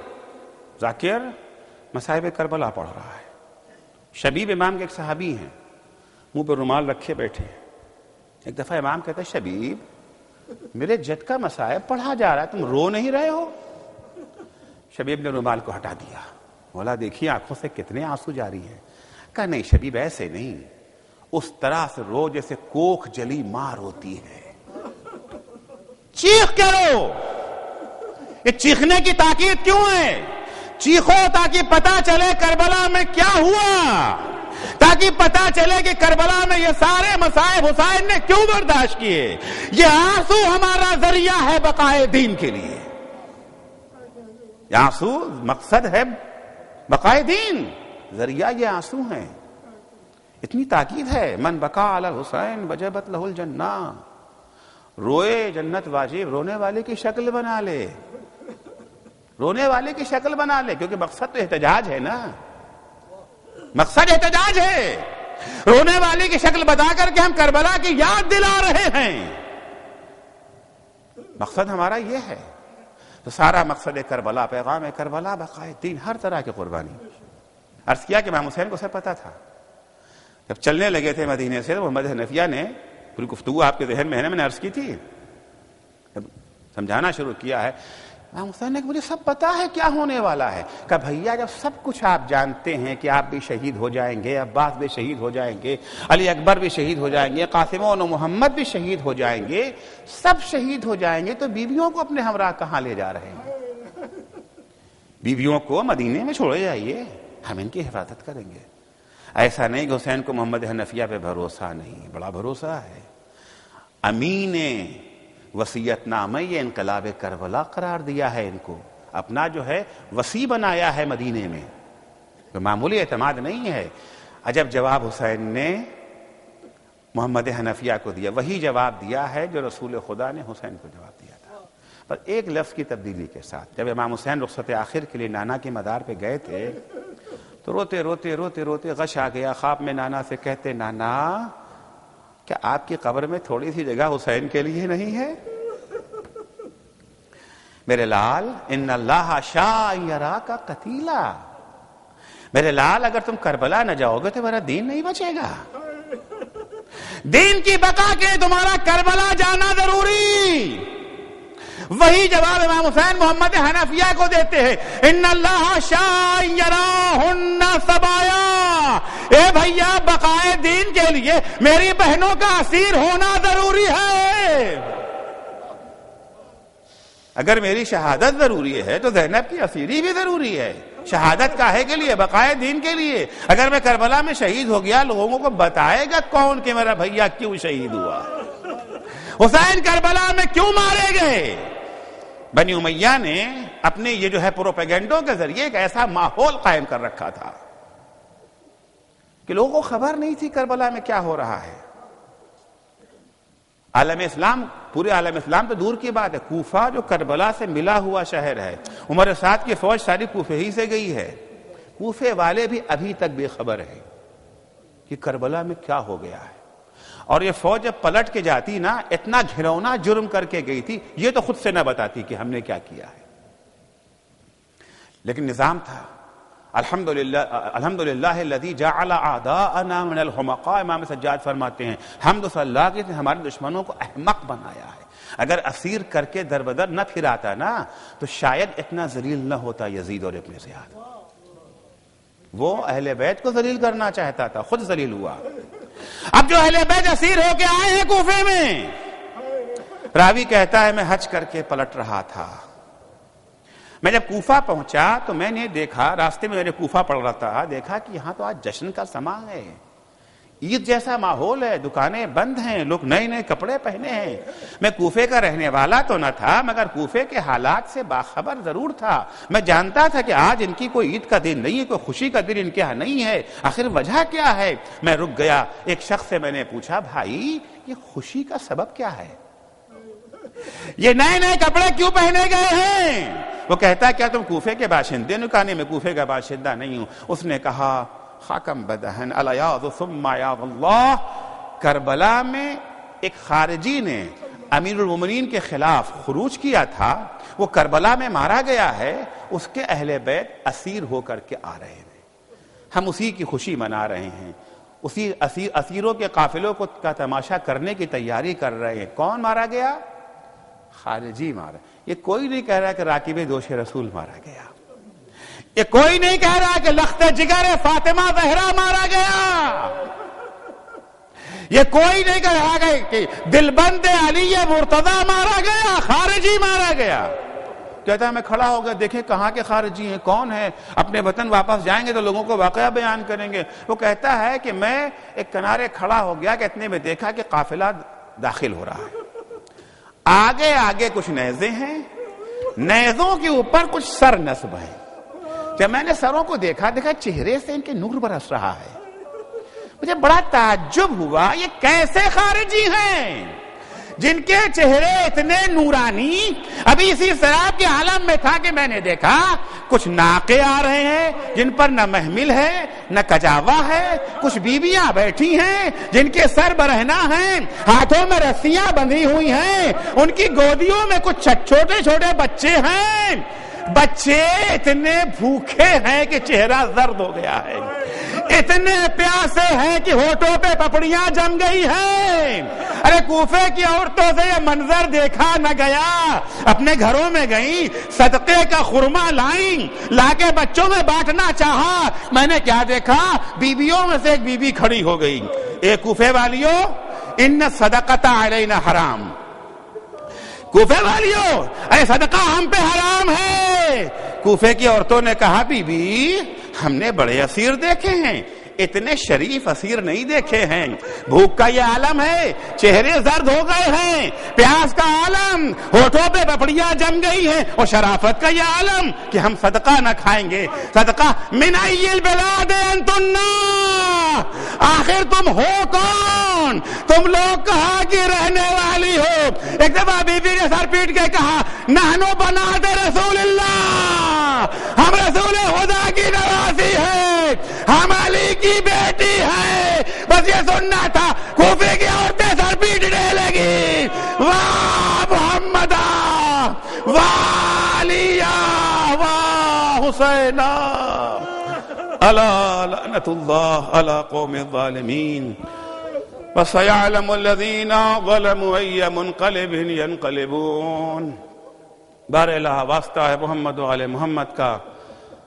ذاکر مصائب کربلا پڑھ رہا ہے. شبیب امام کے ایک صحابی ہیں، منہ پہ رومال رکھے بیٹھے. ایک دفعہ امام کہتا ہے شبیب میرے جد کا مصائب پڑھا جا رہا ہے, تم رو نہیں رہے ہو؟ شبیب نے رومال کو ہٹا دیا. بولا دیکھیے آنکھوں سے کتنے آنسو جاری ہیں. کہا نہیں شبیب ایسے نہیں, اس طرح سے رو جیسے کوکھ جلی ماں روتی ہے. چیخ کے رو. یہ چیخنے کی تاکید کیوں ہے؟ چیخو تاکہ پتا چلے کربلا میں کیا ہوا, تاکہ پتا چلے کہ کربلا میں یہ سارے مصائب حسین نے کیوں برداشت کیے. یہ آنسو ہمارا ذریعہ ہے بقائے دین کے لیے. یہ آنسو مقصد ہے بقائے دین, ذریعہ یہ آنسو ہیں. اتنی تاکید ہے من بقا علی الحسین وجبت لہ الجنہ. روئے جنت واجب, رونے والے کی شکل بنا لے, رونے والے کی شکل بنا لے, کیونکہ مقصد تو احتجاج ہے نا, مقصد احتجاج ہے. رونے والے کی شکل بتا کر کے ہم کربلا کی یاد دلا رہے ہیں, مقصد ہمارا یہ ہے. تو سارا مقصد کربلا, پیغام کربلا, بقائے دین, ہر طرح کی قربانی. عرض کیا کہ امام حسین کو سب پتا تھا. جب چلنے لگے تھے مدینے سے تو محمد حنفیہ نے, پوری گفتگو آپ کے ذہن میں ہے نا, میں نے عرض کی تھی, جب سمجھانا شروع کیا ہے امام حسین نے کہ مجھے سب پتا ہے کیا ہونے والا ہے. کہا بھیا جب سب کچھ آپ جانتے ہیں کہ آپ بھی شہید ہو جائیں گے, عباس بھی شہید ہو جائیں گے, علی اکبر بھی شہید ہو جائیں گے, قاسم و محمد بھی شہید ہو جائیں گے, سب شہید ہو جائیں گے, تو بیویوں کو اپنے ہمراہ کہاں لے جا رہے ہیں؟ بیویوں کو مدینے میں چھوڑے جائیے, ہم ان کی حفاظت کریں گے. ایسا نہیں کہ حسین کو محمد حنفیہ پہ بھروسہ نہیں, بڑا بھروسہ ہے. امین وصیت نامہ یہ انقلاب کربلا قرار دیا ہے, ان کو اپنا جو ہے وصی بنایا ہے مدینے میں, تو معمولی اعتماد نہیں ہے. عجب جواب حسین نے محمد حنفیہ کو دیا, وہی جواب دیا ہے جو رسول خدا نے حسین کو جواب دیا تھا, پر ایک لفظ کی تبدیلی کے ساتھ. جب امام حسین رخصت آخر کے لیے نانا کے مدار پہ گئے تھے تو روتے روتے روتے روتے غش آ گیا. خواب میں نانا سے کہتے نانا کیا آپ کی قبر میں تھوڑی سی جگہ حسین کے لیے نہیں ہے؟ میرے لال ان اللہ شاء یراک قتیلا, میرے لال اگر تم کربلا نہ جاؤ گے تو میرا دین نہیں بچے گا. دین کی بقا کے تمہارا کربلا جانا ضروری. وہی جواب امام حسین محمد حنفیہ کو دیتے ہیں, ان اللہ شاء یراہن سبایا. اے بھیا بقائے دین کے لیے میری بہنوں کا اسیر ہونا ضروری ہے. اگر میری شہادت ضروری ہے تو زینب کی اسیری بھی ضروری ہے. شہادت کاہے کے لیے؟ بقائے دین کے لیے. اگر میں کربلا میں شہید ہو گیا لوگوں کو بتائے گا کون کہ میرا بھیا کیوں شہید ہوا, حسین کربلا میں کیوں مارے گئے. بنی امیہ نے اپنے یہ جو ہے پروپیگنڈوں کے ذریعے ایک ایسا ماحول قائم کر رکھا تھا کہ لوگوں کو خبر نہیں تھی کربلا میں کیا ہو رہا ہے. عالم اسلام, پورے عالم اسلام تو دور کی بات ہے, کوفہ جو کربلا سے ملا ہوا شہر ہے, عمر سعد کی فوج ساری کوفے ہی سے گئی ہے. کوفے والے بھی ابھی تک بے خبر ہیں کہ کربلا میں کیا ہو گیا ہے. اور یہ فوج جب پلٹ کے جاتی نا, اتنا گھرونا جرم کر کے گئی تھی, یہ تو خود سے نہ بتاتی کہ ہم نے کیا کیا ہے. لیکن نظام تھا. الحمدللہ الذی جعل اعداءنا من الحمقاء. امام سجاد فرماتے ہیں حمد صلی اللہ کے ہمارے دشمنوں کو احمق بنایا ہے. اگر اسیر کر کے در بدر نہ پھراتا نا تو شاید اتنا ذلیل نہ ہوتا یزید اور ابن زیاد. وہ اہل بیت کو ذلیل کرنا چاہتا تھا, خود ذلیل ہوا. اب جو اہل بیت اسیر ہو کے آئے ہیں کوفے میں, راوی کہتا ہے میں حج کر کے پلٹ رہا تھا. میں جب کوفہ پہنچا تو میں نے دیکھا, راستے میں کوفہ پڑ رہا تھا, دیکھا کہ یہاں تو آج جشن کا سماں ہے, عید جیسا ماحول ہے, دکانیں بند ہیں, لوگ نئے نئے کپڑے پہنے ہیں. میں کوفے کا رہنے والا تو نہ تھا مگر کوفے کے حالات سے باخبر ضرور تھا. میں جانتا تھا کہ آج ان کی کوئی عید کا دن نہیں ہے, کوئی خوشی کا دن ان کے ہاں نہیں ہے. آخر وجہ کیا ہے؟ میں رک گیا. ایک شخص سے میں نے پوچھا بھائی یہ خوشی کا سبب کیا ہے, یہ نئے نئے کپڑے کیوں پہنے گئے ہیں؟ وہ کہتا کیا تم کوفے کے باشندے؟ نے کہا نہیں میں کوفے کا باشندہ نہیں ہوں. اس نے کہا خاکم بدہن الیاض ثم یاض اللہ. کربلا میں ایک خارجی نے امیر المومنین کے خلاف خروج کیا تھا, وہ کربلا میں مارا گیا ہے, اس کے اہل بیت اسیر ہو کر کے آ رہے ہیں, ہم اسی کی خوشی منا رہے ہیں. اسی اسیروں کے قافلوں کا تماشا کرنے کی تیاری کر رہے ہیں. کون مارا گیا؟ خارجی مارا. یہ کوئی نہیں کہہ رہا کہ راکب دوش رسول مارا گیا. یہ کوئی نہیں کہہ رہا کہ لخت جگر فاطمہ زہرا مارا گیا. یہ کوئی نہیں کہہ رہا کہ دلبند علی مرتضی مارا گیا. خارجی مارا گیا. کہتا ہے میں کھڑا ہو گیا، دیکھیں کہاں کے خارجی ہیں، کون ہے، اپنے وطن واپس جائیں گے تو لوگوں کو واقعہ بیان کریں گے. وہ کہتا ہے کہ میں ایک کنارے کھڑا ہو گیا کہ اتنے میں دیکھا کہ قافلہ داخل ہو رہا ہے. آگے آگے کچھ نیزے ہیں، نیزوں کے اوپر کچھ سر نصب ہیں. جب میں نے سروں کو دیکھا چہرے سے ان کے نور برس رہا ہے. مجھے بڑا تعجب ہوا، یہ کیسے خارجی ہیں جن کے چہرے اتنے نورانی. ابھی اسی سراب کے عالم میں تھا کہ میں نے دیکھا کچھ ناقے آ رہے ہیں جن پر نہ محمل ہے نہ کجاوا ہے. کچھ بیویاں بیٹھی ہیں جن کے سر برہنا ہیں، ہاتھوں میں رسیاں بندھی ہوئی ہیں، ان کی گودیوں میں کچھ چھوٹے چھوٹے بچے ہیں. بچے اتنے بھوکے ہیں کہ چہرہ زرد ہو گیا ہے، اتنے پیاسے ہیں کہ ہونٹوں پہ پپڑیاں جم گئی ہیں. ارے کوفے کی عورتوں سے یہ منظر دیکھا نہ گیا. اپنے گھروں میں گئیں، صدقے کا خرما لائیں، لا کے بچوں میں بانٹنا چاہا. میں نے کیا دیکھا، بیویوں میں سے ایک بیوی کھڑی ہو گئی. اے کوفے والیوں، ان صدقۃ علینا حرام. کوفے والیوں، اے صدقہ ہم پہ حرام ہے. کوفے کی عورتوں نے کہا بی بی ہم نے بڑے اسیر دیکھے ہیں، اتنے شریف اسیر نہیں دیکھے ہیں. بھوک کا یہ عالم ہے، چہرے زرد ہو گئے ہیں، پیاس کا عالم، ہونٹوں پہ پپڑیاں جم گئی ہیں، اور شرافت کا یہ عالم کہ ہم صدقہ نہ کھائیں گے. صدقہ من ای البلاد انتن، آخر تم ہو کون؟ تم لوگ کہاں کی رہنے والی ہو؟ ایک دفعہ بی بی نے سر پیٹ کے کہا نحنو بنات رسول اللہ، ہم رسول خدا کی نواسی ہے، ہم علی کی بیٹی ہے. بس یہ سننا تھا. کوفے کی عورتیں سر پیٹنے لگی. واہ محمدہ، واہ علیہ، واہ حسینہ، الا لعنت اللہ علی قوم الظالمین. وسيعلم الذين ظلموا أي منقلب ينقلبون. بار الہ واسطہ ہے محمد و آل محمد کا،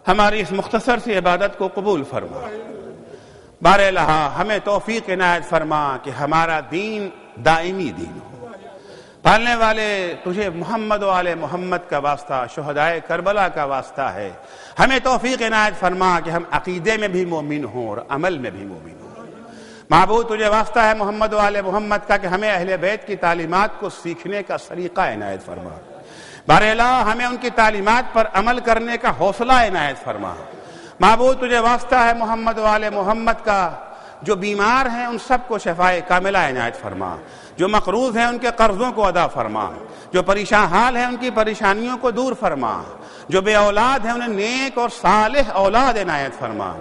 ہماری اس مختصر سی عبادت کو قبول فرما. بار الہ ہمیں توفیق عنایت فرما کہ ہمارا دین دائمی دین ہو. پالنے والے تجھے محمد و آل محمد کا واسطہ، شہدائے کربلا کا واسطہ ہے. ہمیں توفیق عنایت فرما کہ ہم عقیدے میں بھی مومن ہوں اور عمل میں بھی مومن ہوں. معبود تجھے واسطہ ہے محمد و آل محمد کا کہ ہمیں اہل بیت کی تعلیمات کو سیکھنے کا سلیقہ عنایت فرما. بار الہ ہمیں ان کی تعلیمات پر عمل کرنے کا حوصلہ عنایت فرما. معبود تجھے واسطہ ہے محمد و آل محمد کا جو بیمار ہیں ان سب کو شفائے کاملہ عنایت فرما. جو مقروض ہیں ان کے قرضوں کو ادا فرما. جو پریشان حال ہیں ان کی پریشانیوں کو دور فرما. جو بے اولاد ہیں انہیں نیک اور صالح اولاد عنایت فرما.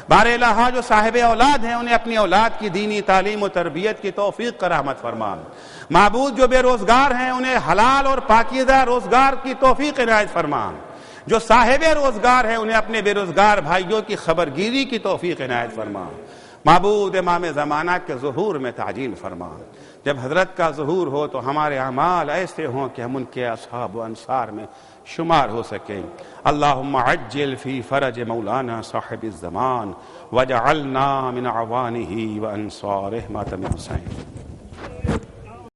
بار الہ جو صاحب اولاد ہیں انہیں اپنی اولاد کی دینی تعلیم و تربیت کی توفیق کرامت فرما. معبود جو بے روزگار ہیں انہیں حلال اور پاکیزہ روزگار کی توفیق عنایت فرما. جو صاحب روزگار ہیں انہیں اپنے بے روزگار بھائیوں کی خبرگیری کی توفیق عنایت فرما. معبود امام زمانہ کے ظہور میں تعجیل فرما. جب حضرت کا ظہور ہو تو ہمارے اعمال ایسے ہوں کہ ہم ان کے اصحاب و انصار میں شمار ہو سکیں. اللہم عجل فی فرج مولانا صاحب الزمان واجعلنا من اعوانہ وانصارہ ماتم حسین.